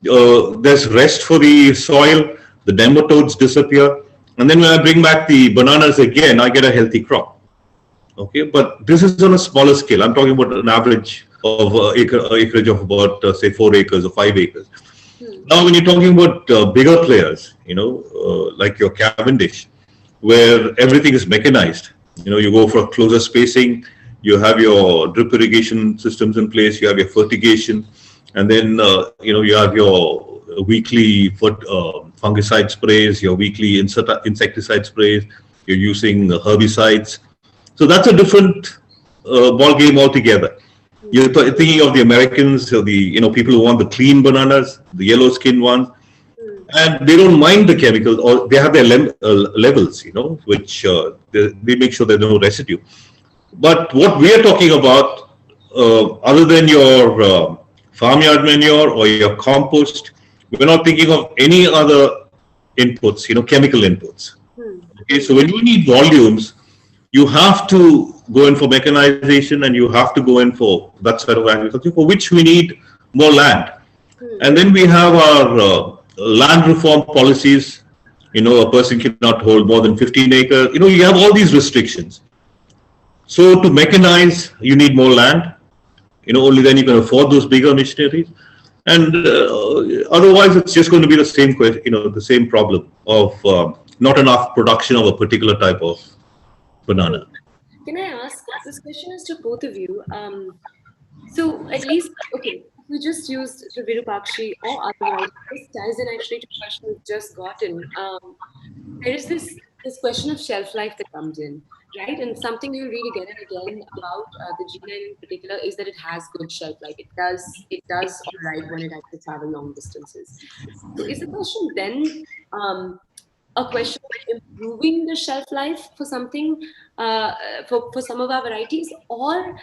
there's rest for the soil, the nematodes disappear, and then when I bring back the bananas again, I get a healthy crop. Okay, but this is on a smaller scale. I'm talking about an average of acreage of about say 4 acres or 5 acres. Now, when you're talking about bigger players, like your Cavendish, where everything is mechanized, you go for closer spacing, you have your drip irrigation systems in place, you have your fertigation, and then you have your weekly fungicide sprays, your weekly insecticide sprays, you're using herbicides, So that's a different ball game altogether. You're thinking of the Americans, or the people who want the clean bananas, the yellow skin ones, and they don't mind the chemicals, or they have their levels, which they make sure there's no residue. But what we are talking about, other than your farmyard manure or your compost, we're not thinking of any other inputs, chemical inputs. Okay, so when you need volumes, you have to go in for mechanization, and you have to go in for that side of agriculture, for which we need more land. And then we have our land reform policies. A person cannot hold more than 15 acres. You have all these restrictions. So to mechanize, you need more land. Only then you can afford those bigger machineries. And otherwise, it's just going to be the same the same problem of not enough production of a particular type of banana. Can I ask, this question is to both of you. So at least, okay, we just used the Virupakshi or otherwise. This ties in actually to a question we've just gotten. There is this question of shelf life that comes in, right? And something you read again and again about the G9 in particular is that it has good shelf life. It does all right when it has to travel long distances. So is the question then a question of improving the shelf life for something, for some of our varieties, or,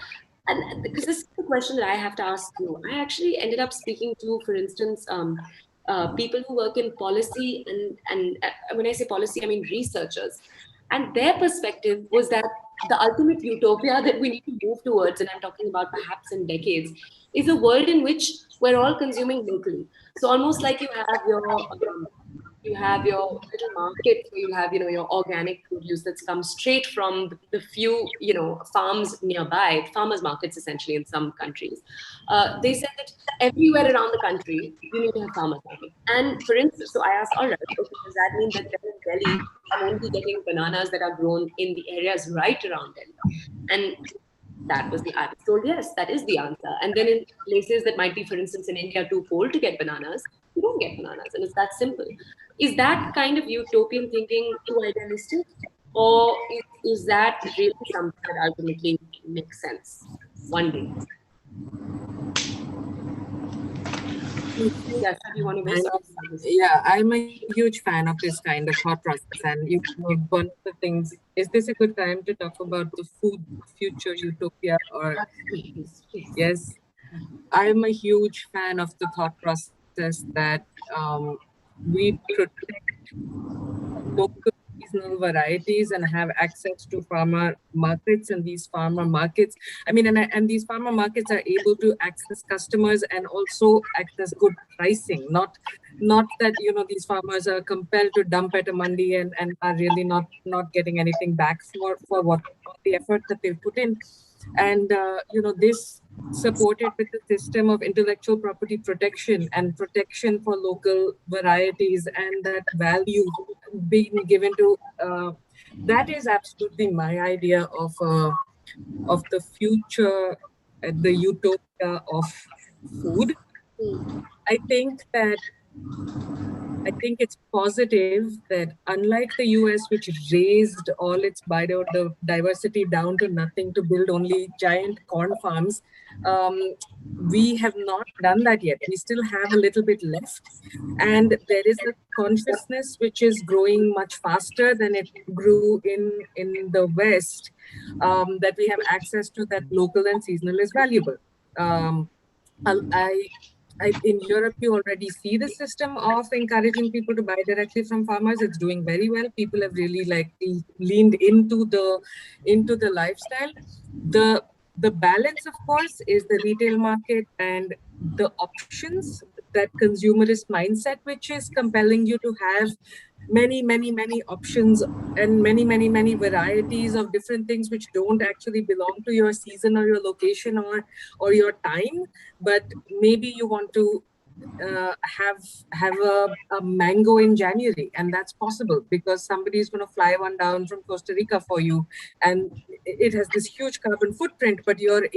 and because this is the question that I have to ask you. I actually ended up speaking to, for instance, people who work in policy, and when I say policy, I mean researchers. And their perspective was that the ultimate utopia that we need to move towards, and I'm talking about perhaps in decades, is a world in which we're all consuming locally. So almost like you have your little market where you have, your organic produce that's come straight from the few, farms nearby, farmers markets essentially in some countries. They said that everywhere around the country, you need to have farmers market. And for instance, so I asked, all right, okay, does that mean that in Delhi, I'm only getting bananas that are grown in the areas right around Delhi? And that was I was told, yes, that is the answer. And then in places that might be, for instance, in India, too cold to get bananas, you don't get bananas. And it's that simple. Is that kind of utopian thinking too idealistic? Or is that really something that ultimately makes sense one day? Yeah, you want to go? Yeah, I'm a huge fan of this kind of thought process. And one of the things, is this a good time to talk about the food future utopia? Or yes, I'm a huge fan of the thought process that we protect local seasonal varieties and have access to farmer markets, and these farmer markets, and these farmer markets are able to access customers and also access good pricing, not that these farmers are compelled to dump at a mandi and are really not getting anything back for what the effort that they've put in. And this supported with the system of intellectual property protection and protection for local varieties, and that value being given to that is absolutely my idea of the future, the utopia of food. I think it's positive that unlike the US, which raised all its biodiversity down to nothing to build only giant corn farms, we have not done that yet. We still have a little bit left. And there is a consciousness which is growing much faster than it grew in the West, that we have access to that local and seasonal is valuable. In Europe, you already see the system of encouraging people to buy directly from farmers. It's doing very well. People have really leaned into the lifestyle. The balance, of course, is the retail market and the options, that consumerist mindset, which is compelling you to have many, many, many options and many, many, many varieties of different things which don't actually belong to your season or your location or your time. But maybe you want to have a mango in January, and that's possible because somebody is going to fly one down from Costa Rica for you, and it has this huge carbon footprint, but you have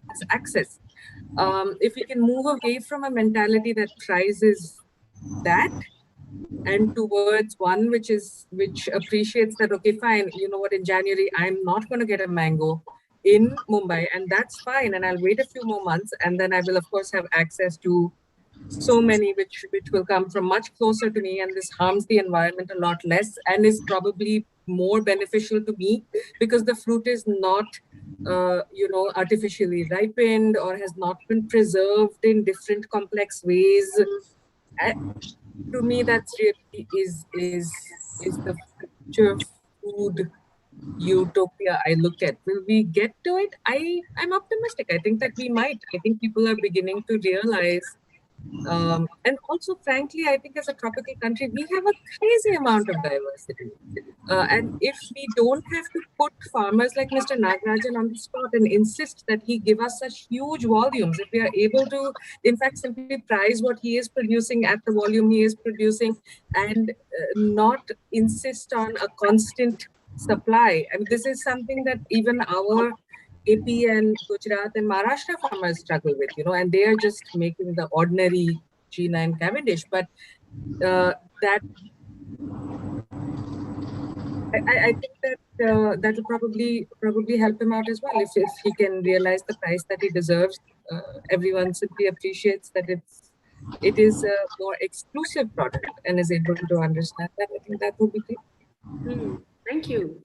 this access. If we can move away from a mentality that prizes that, and towards one which appreciates that, okay, fine, you know what, in January I'm not going to get a mango in Mumbai, and that's fine, and I'll wait a few more months, and then I will of course have access to so many which will come from much closer to me, and this harms the environment a lot less and is probably more beneficial to me because the fruit is not artificially ripened or has not been preserved in different complex ways. Uh, to me, that's really is the future food utopia I look at. Will we get to it? I'm optimistic. I think that we might. I think people are beginning to realize, and also, frankly, I think as a tropical country, we have a crazy amount of diversity. And if we don't have to put farmers like Mr. Nagarajan on the spot and insist that he give us such huge volumes, if we are able to, in fact, simply price what he is producing at the volume he is producing and not insist on a constant supply. I mean, this is something that even our AP and Gujarat and Maharashtra farmers struggle with, and they are just making the ordinary China and Cavendish. But that I think that that will probably help him out as well if he can realize the price that he deserves. Everyone simply appreciates that it is a more exclusive product and is able to understand that. I think that would be great. Thank you.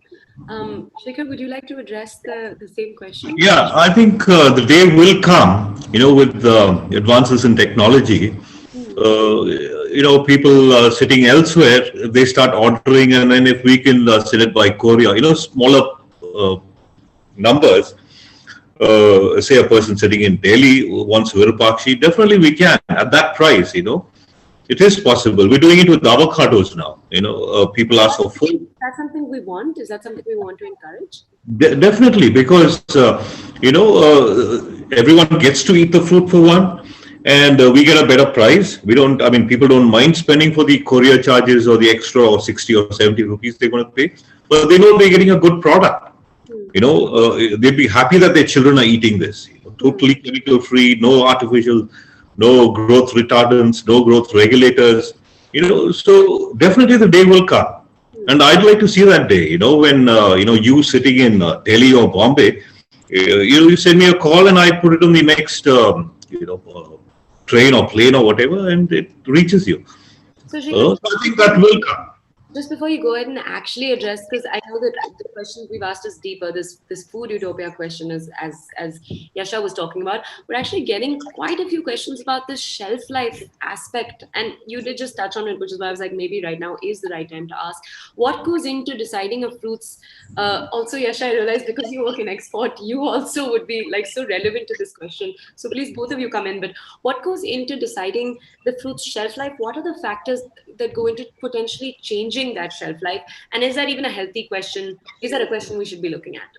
Shekhar, would you like to address the same question? Yeah, I think the day will come, with advances in technology. People sitting elsewhere, they start ordering, and then if we can send it by courier, smaller numbers. Say a person sitting in Delhi wants Virupakshi, definitely we can at that price. It is possible. We're doing it with avocados now. People are so full. Is that something we want? Is that something we want to encourage? Definitely, because everyone gets to eat the fruit for one, and we get a better price. People don't mind spending for the courier charges or the extra or 60 or 70 rupees they're going to pay, but they know they're getting a good product. They'd be happy that their children are eating this. Totally chemical free, no artificial, no growth retardants, no growth regulators. So definitely the day will come. And I'd like to see that day, when, you sitting in Delhi or Bombay, you send me a call and I put it on the next, train or plane or whatever, and it reaches you. So I think that will come. Just before you go ahead and actually address, because I know that the questions we've asked is deeper. This food utopia question is, as Yasha was talking about, we're actually getting quite a few questions about this shelf life aspect, and you did just touch on it, which is why I was like, maybe right now is the right time to ask. What goes into deciding a fruit's? Also, Yasha, I realized because you work in export, you also would be like so relevant to this question. So please, both of you come in. But what goes into deciding the fruit's shelf life? What are the factors that go into potentially changing that shelf life, and is that even a healthy question? Is that a question we should be looking at?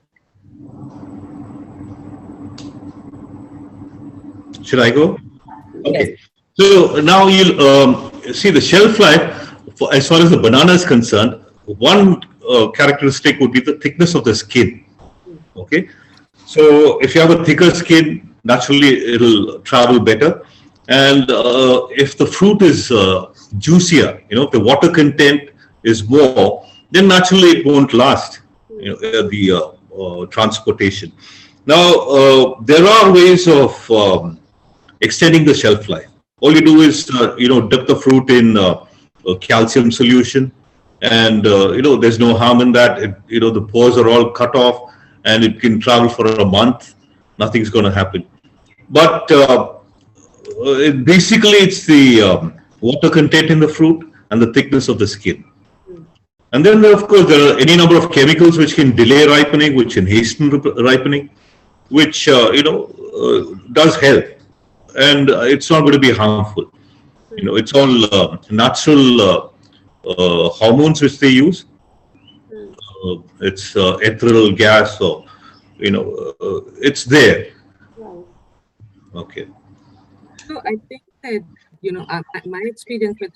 Should I go? Okay. Yes. So now you'll see the shelf life. As far as the banana is concerned, one characteristic would be the thickness of the skin. Okay. So if you have a thicker skin, naturally it'll travel better. And if the fruit is juicier, if the water content is more, then naturally it won't last, the transportation. Now, there are ways of extending the shelf life. All you do is, dip the fruit in a calcium solution, and, there's no harm in that. The pores are all cut off, and it can travel for a month. Nothing's going to happen. But basically, it's the water content in the fruit and the thickness of the skin. And then, of course, there are any number of chemicals which can delay ripening, which can hasten ripening, which, does help. And it's not going to be harmful. It's all natural hormones which they use. It's ethereal gas, so, it's there. Okay. So I think that my experience with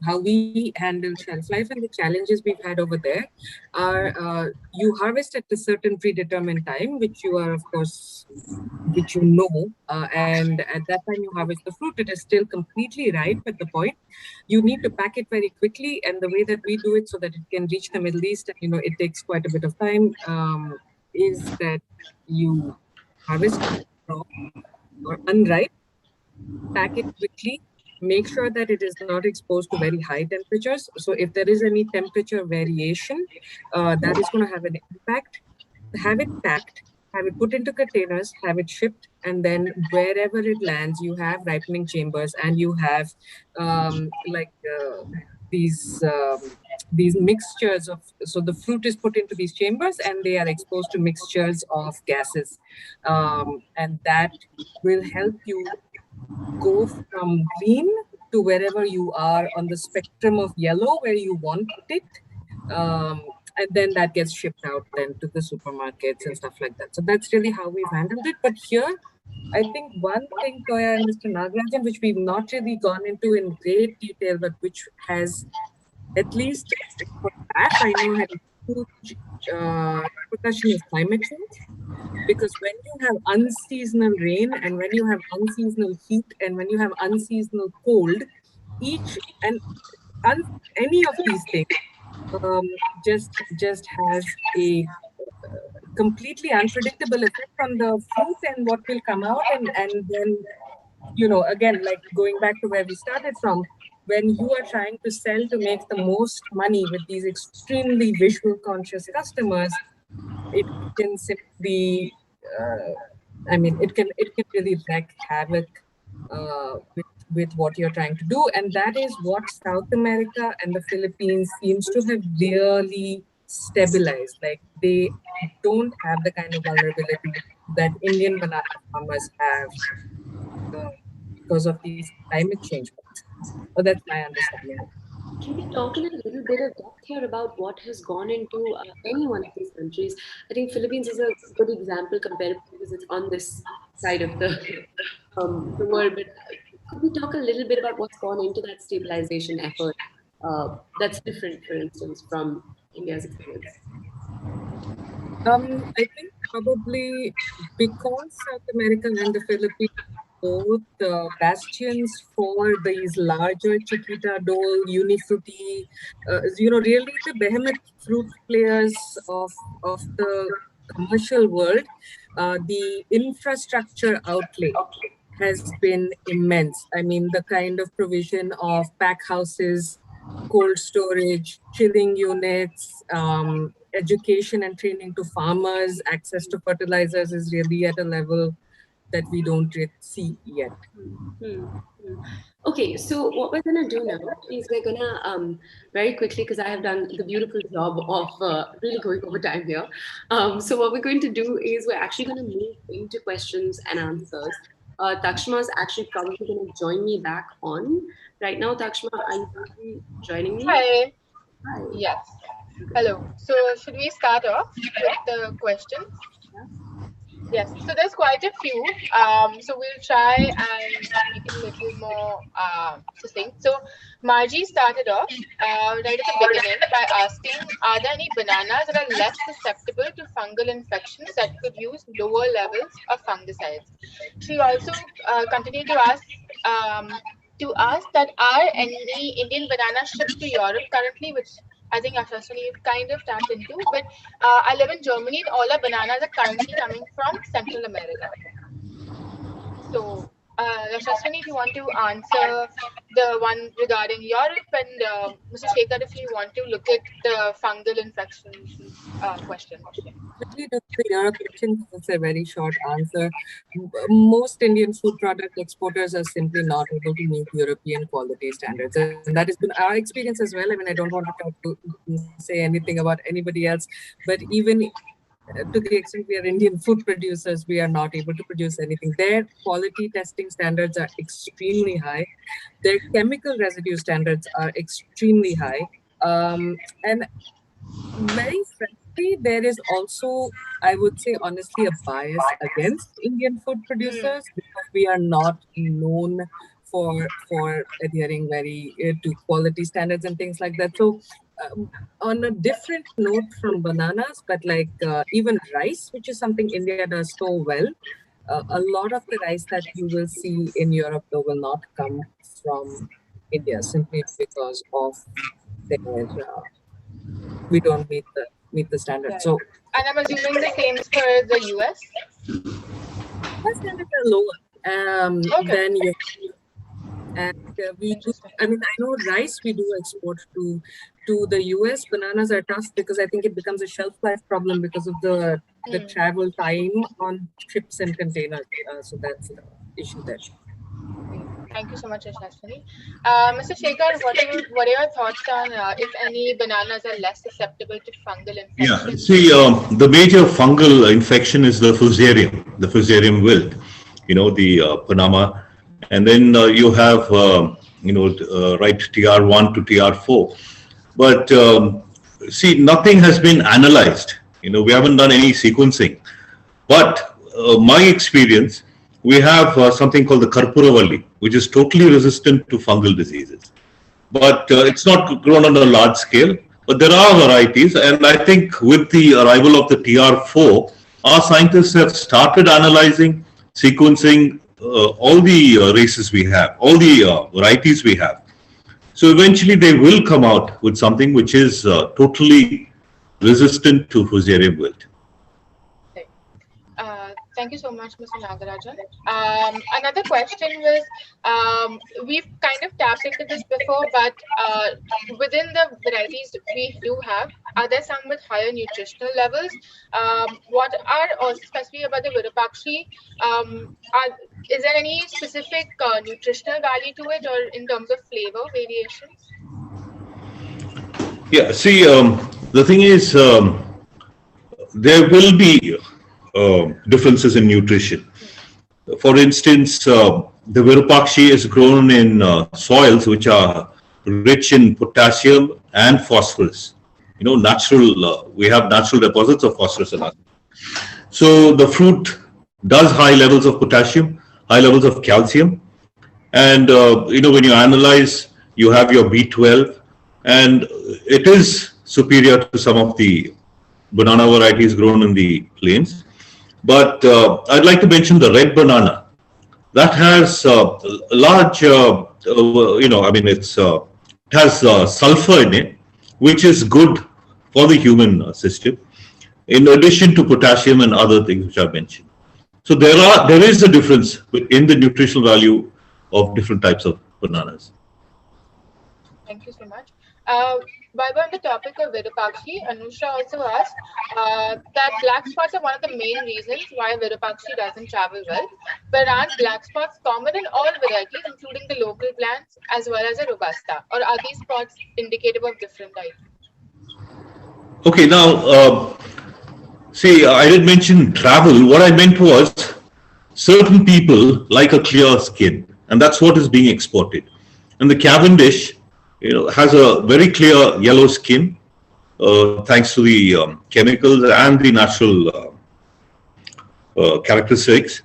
how we handle shelf life and the challenges we've had over there are you harvest at a certain predetermined time, which you are, of course, which you know, and at that time you harvest the fruit, it is still completely ripe at the point. You need to pack it very quickly, and the way that we do it so that it can reach the Middle East, and it takes quite a bit of time, is that you harvest raw or unripe, pack it quickly, make sure that it is not exposed to very high temperatures. So if there is any temperature variation, that is going to have an impact. Have it packed, have it put into containers, have it shipped, and then wherever it lands, you have ripening chambers, and you have like these mixtures of, so the fruit is put into these chambers and they are exposed to mixtures of gases, and that will help you go from green to wherever you are on the spectrum of yellow where you want it. And then that gets shipped out then to the supermarkets and stuff like that. So that's really how we've handled it. But here, I think one thing, Toya and Mr. Nagarajan, which we've not really gone into in great detail, but which has, at least for that, I know had a huge repercussion is climate change. Because when you have unseasonal rain and when you have unseasonal heat and when you have unseasonal cold, each and any of these things just has a completely unpredictable effect on the fruit and what will come out. And then, again, like going back to where we started from, when you are trying to sell to make the most money with these extremely visual conscious customers, it can simply, it can really wreak havoc with what you're trying to do. And that is what South America and the Philippines seems to have really stabilized. Like they don't have the kind of vulnerability that Indian banana farmers have because of these climate change. So that's my understanding. Can we talk in a little bit of depth here about what has gone into any one of these countries? I think Philippines is a good example compared because it's on this side of the world. But could we talk a little bit about what's gone into that stabilization effort that's different, for instance, from India's experience? I think probably because South America and the Philippines both bastions for these larger Chiquita, Dole, Unifruti, really the behemoth fruit players of the commercial world, the infrastructure outlay has been immense. I mean, the kind of provision of pack houses, cold storage, chilling units, education and training to farmers, access to fertilizers is really at a level that we don't see yet. Okay, so what we're gonna do now is we're gonna very quickly, because I have done the beautiful job of really going over time here. So what we're going to do is we're actually gonna move into questions and answers. Takshma is actually probably gonna join me back on right now. Takshma, are you joining me? Hi. Hi. Yes. Hello. So should we start off with the questions? Yes, so there's quite a few. So we'll try and make it a little more succinct. So Margie started off right at the beginning by asking, are there any bananas that are less susceptible to fungal infections that could use lower levels of fungicides? She also continued to ask that are any Indian bananas shipped to Europe currently, which I think Ashwini you've kind of tapped into, but I live in Germany and all our bananas are currently coming from Central America. So, Ashwini, if you want to answer the one regarding Europe, and Mr. Shekhar, if you want to look at the fungal infections question. Quickly to the Europe question, that's a very short answer. Most Indian food product exporters are simply not able to meet European quality standards. And that has been our experience as well. I mean, I don't want to say anything about anybody else, but even to the extent we are Indian food producers, we are not able to produce anything. Their quality testing standards are extremely high. Their chemical residue standards are extremely high. And very frankly, there is also, I would say honestly, a bias against Indian food producers because we are not known for adhering very to quality standards and things like that. So on a different note from bananas, but like even rice, which is something India does so well, a lot of the rice that you will see in Europe though will not come from India simply because of their we don't meet the standard. Right. So and I'm assuming the same is for the US. our standards are lower than you. And we do, I mean, I know rice we do export to the US. Bananas are tough because I think it becomes a shelf life problem because of the travel time on ships and containers. So that's the issue there. Thank you so much, Yashaswini. Mr. Shekhar, what are your thoughts on if any bananas are less susceptible to fungal infection? Yeah, see, the major fungal infection is the Fusarium wilt, the Panama. And then you have, right, TR1 to TR4. But see, nothing has been analyzed. We haven't done any sequencing. But my experience, we have something called the Karpuravalli, which is totally resistant to fungal diseases. But it's not grown on a large scale. But there are varieties. And I think with the arrival of the TR4, our scientists have started analyzing, sequencing, all the races we have, all the varieties we have. So eventually they will come out with something which is totally resistant to Fusarium wilt. Thank you so much, Mr. Nagarajan. Another question was, we've kind of tapped into this before, but within the varieties we do have, are there some with higher nutritional levels? What are also specifically about the Virupakshi? Is there any specific nutritional value to it, or in terms of flavor variations? Yeah, see, the thing is, there will be differences in nutrition. For instance, the Virupakshi is grown in soils which are rich in potassium and phosphorus. Natural, we have natural deposits of phosphorus in us. So the fruit does high levels of potassium, high levels of calcium. And, when you analyze, you have your B12, and it is superior to some of the banana varieties grown in the plains. But I'd like to mention the red banana. That has large, it has sulfur in it, which is good for the human system, in addition to potassium and other things which I mentioned. So there is a difference in the nutritional value of different types of bananas. Thank you so much. While we're on the topic of Virupakshi, Anusha also asked that black spots are one of the main reasons why Virupakshi doesn't travel well. But aren't black spots common in all varieties, including the local plants as well as the Robusta? Or are these spots indicative of different types? Okay, now, see, I didn't mention travel. What I meant was certain people like a clear skin, and that's what is being exported. And the Cavendish, has a very clear yellow skin, thanks to the chemicals and the natural characteristics.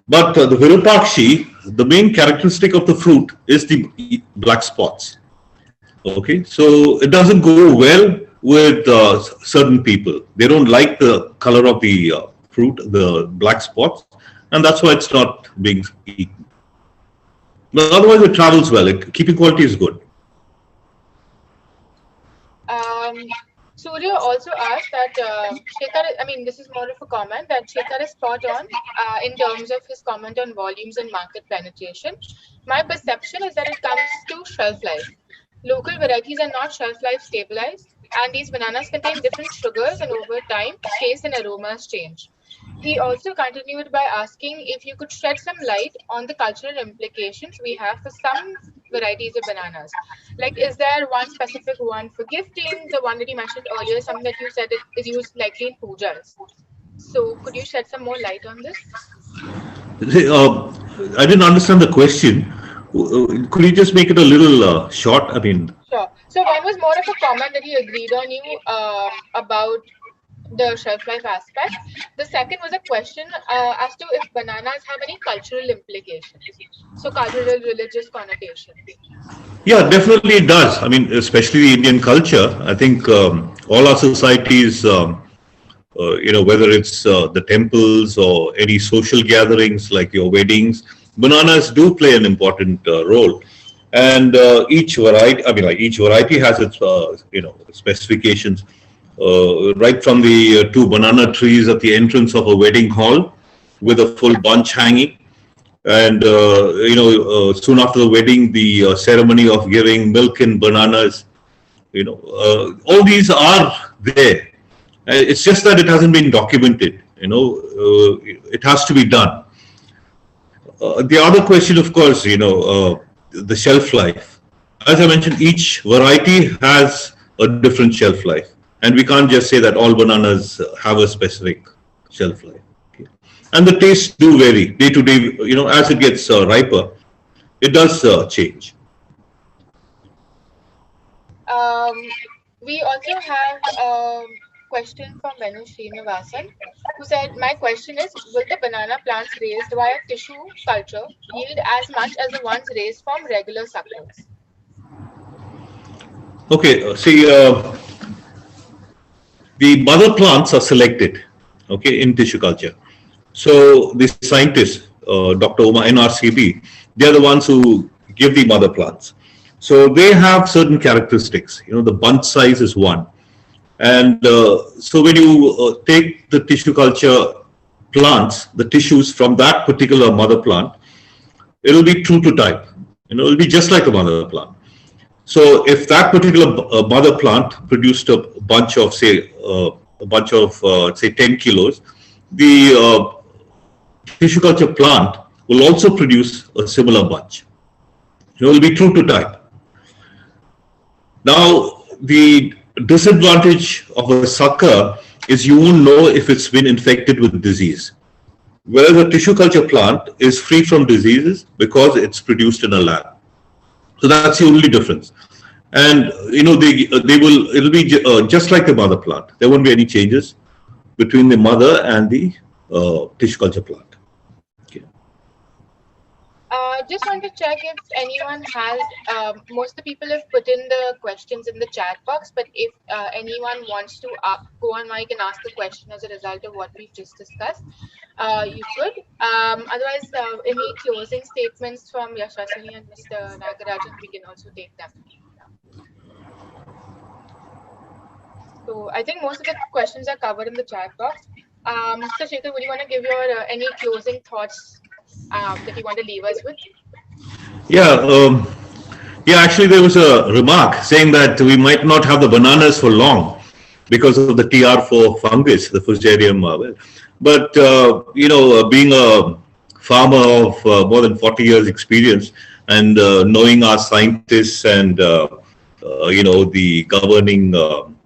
But the Virupakshi, the main characteristic of the fruit is the black spots. Okay, so it doesn't go well with certain people. They don't like the color of the fruit, the black spots, and that's why it's not being eaten. But otherwise, it travels well. Keeping quality is good. Surya also asked that Shekhar, this is more of a comment, that Shekhar is spot on in terms of his comment on volumes and market penetration. My perception is that it comes to shelf life. Local varieties are not shelf life stabilized, and these bananas contain different sugars, and over time, taste and aromas change. He also continued by asking if you could shed some light on the cultural implications we have for some varieties of bananas. Like, is there one specific one for gifting? The one that you mentioned earlier, something that you said is used likely in pujas. So, could you shed some more light on this? I didn't understand the question. Could you just make it a little short? Sure. So, one was more of a comment that he agreed on you about the shelf life aspect. The second was a question as to if bananas have any cultural implications. So cultural, religious connotation. Yeah, definitely it does. I mean, especially the Indian culture. I think all our societies, whether it's the temples or any social gatherings like your weddings, bananas do play an important role. And each variety, I mean, like each variety has its, specifications. Right from the two banana trees at the entrance of a wedding hall with a full bunch hanging, and soon after the wedding, the ceremony of giving milk and bananas. All these are there. It's just that it hasn't been documented. It has to be done. The other question, of course, the shelf life. As I mentioned, each variety has a different shelf life, and we can't just say that all bananas have a specific shelf life. Okay. And the tastes do vary day to day. As it gets riper, it does change. We also have a question from Venu Srinivasan, who said, my question is, will the banana plants raised via tissue culture yield as much as the ones raised from regular suckers? Okay, see, the mother plants are selected, okay, in tissue culture. So the scientists, Dr. Uma, NRCB, they are the ones who give the mother plants. So they have certain characteristics. The bunch size is one. And so when you take the tissue culture plants, the tissues from that particular mother plant, it will be true to type. It will be just like a mother plant. So if that particular mother plant produced a bunch of, say, 10 kilos, the tissue culture plant will also produce a similar bunch. It will be true to type. Now, the disadvantage of a sucker is you won't know if it's been infected with disease. Whereas a tissue culture plant is free from diseases because it's produced in a lab. So that's the only difference. And it'll be just like the mother plant. There won't be any changes between the mother and the tissue culture plant. Okay. Just want to check if anyone has, most of the people have put in the questions in the chat box, but if anyone wants to go on mic and ask a question as a result of what we've just discussed, you could. Otherwise, any closing statements from Yashaswini and Mr. Nagarajan, we can also take them. So I think most of the questions are covered in the chat box. Mr. Shekhar, would you want to give your any closing thoughts that you want to leave us with? Yeah, actually there was a remark saying that we might not have the bananas for long because of the TR4 fungus, the Fusarium. But, being a farmer of more than 40 years experience and knowing our scientists and, the governing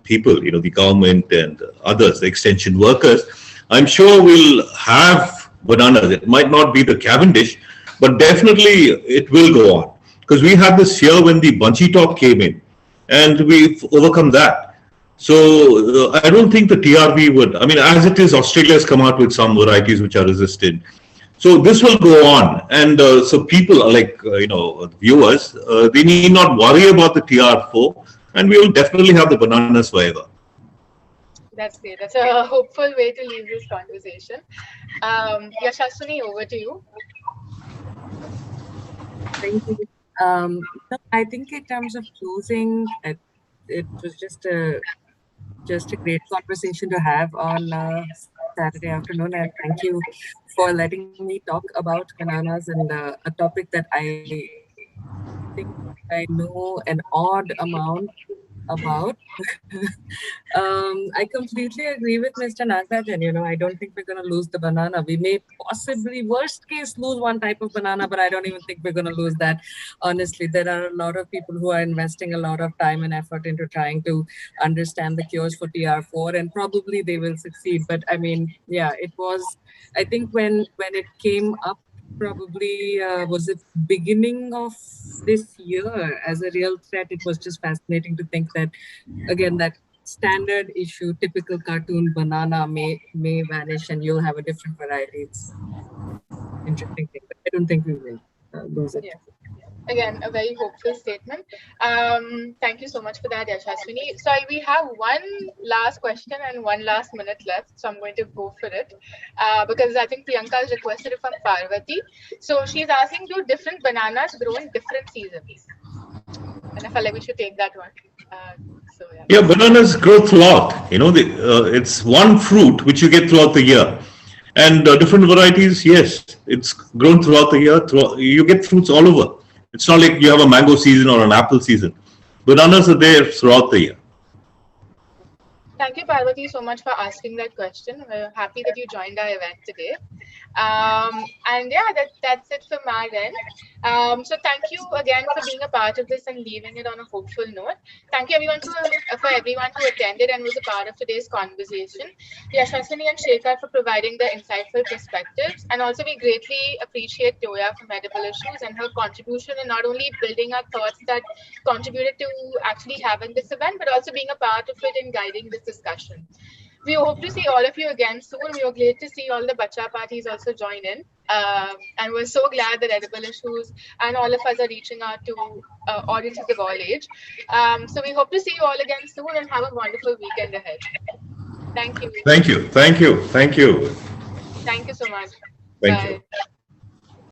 people, the government and others, the extension workers, I'm sure we'll have bananas. It might not be the Cavendish, but definitely it will go on. Because we had this year when the bunchy top came in, and we've overcome that. So I don't think the TRV would, I mean, as it is, Australia has come out with some varieties which are resistant. So this will go on. And so people like, viewers, they need not worry about the TR4, and we will definitely have the bananas forever. That's great. That's a hopeful way to leave this conversation. Yashaswini, over to you. Thank you. I think in terms of closing, it was just a great conversation to have on Saturday afternoon, and thank you for letting me talk about bananas and a topic that I think I know an odd amount about. I completely agree with Mr. Nagarajan. I don't think we're going to lose the banana. We may possibly, worst case, lose one type of banana, but I don't even think we're going to lose that. Honestly, there are a lot of people who are investing a lot of time and effort into trying to understand the cures for TR4, and probably they will succeed. But I mean, yeah, it was, I think when it came up, probably was it beginning of this year as a real threat. It was just fascinating to think that, again, that standard issue, typical cartoon banana may vanish and you'll have a different variety. It's interesting thing, but I don't think we will lose it. Yeah. Again, a very hopeful statement. Thank you so much for that, Yashaswini. So we have one last question and 1 last minute left. So I'm going to go for it because I think Priyanka has requested it from Parvati. So she's asking, do different bananas grow in different seasons? And I felt like we should take that one. Yeah, bananas grow throughout. It's one fruit which you get throughout the year. And different varieties, yes, it's grown throughout the year. You get fruits all over. It's not like you have a mango season or an apple season. Bananas are there throughout the year. Thank you, Parvati, so much for asking that question. We're happy that you joined our event today. And yeah, that's it from our end. So thank you again for being a part of this and leaving it on a hopeful note. Thank you everyone for everyone who attended and was a part of today's conversation. Yashaswini and Shekhar for providing the insightful perspectives. And also we greatly appreciate Toya from Edible Issues and her contribution in not only building our thoughts that contributed to actually having this event, but also being a part of it and guiding this discussion. We hope to see all of you again soon. We were glad to see all the bacha parties also join in. And we're so glad that Edible Issues and all of us are reaching out to audiences of all age. So we hope to see you all again soon and have a wonderful weekend ahead. Thank you. Thank you. Thank you. Thank you. Thank you so much. Thank Bye. you.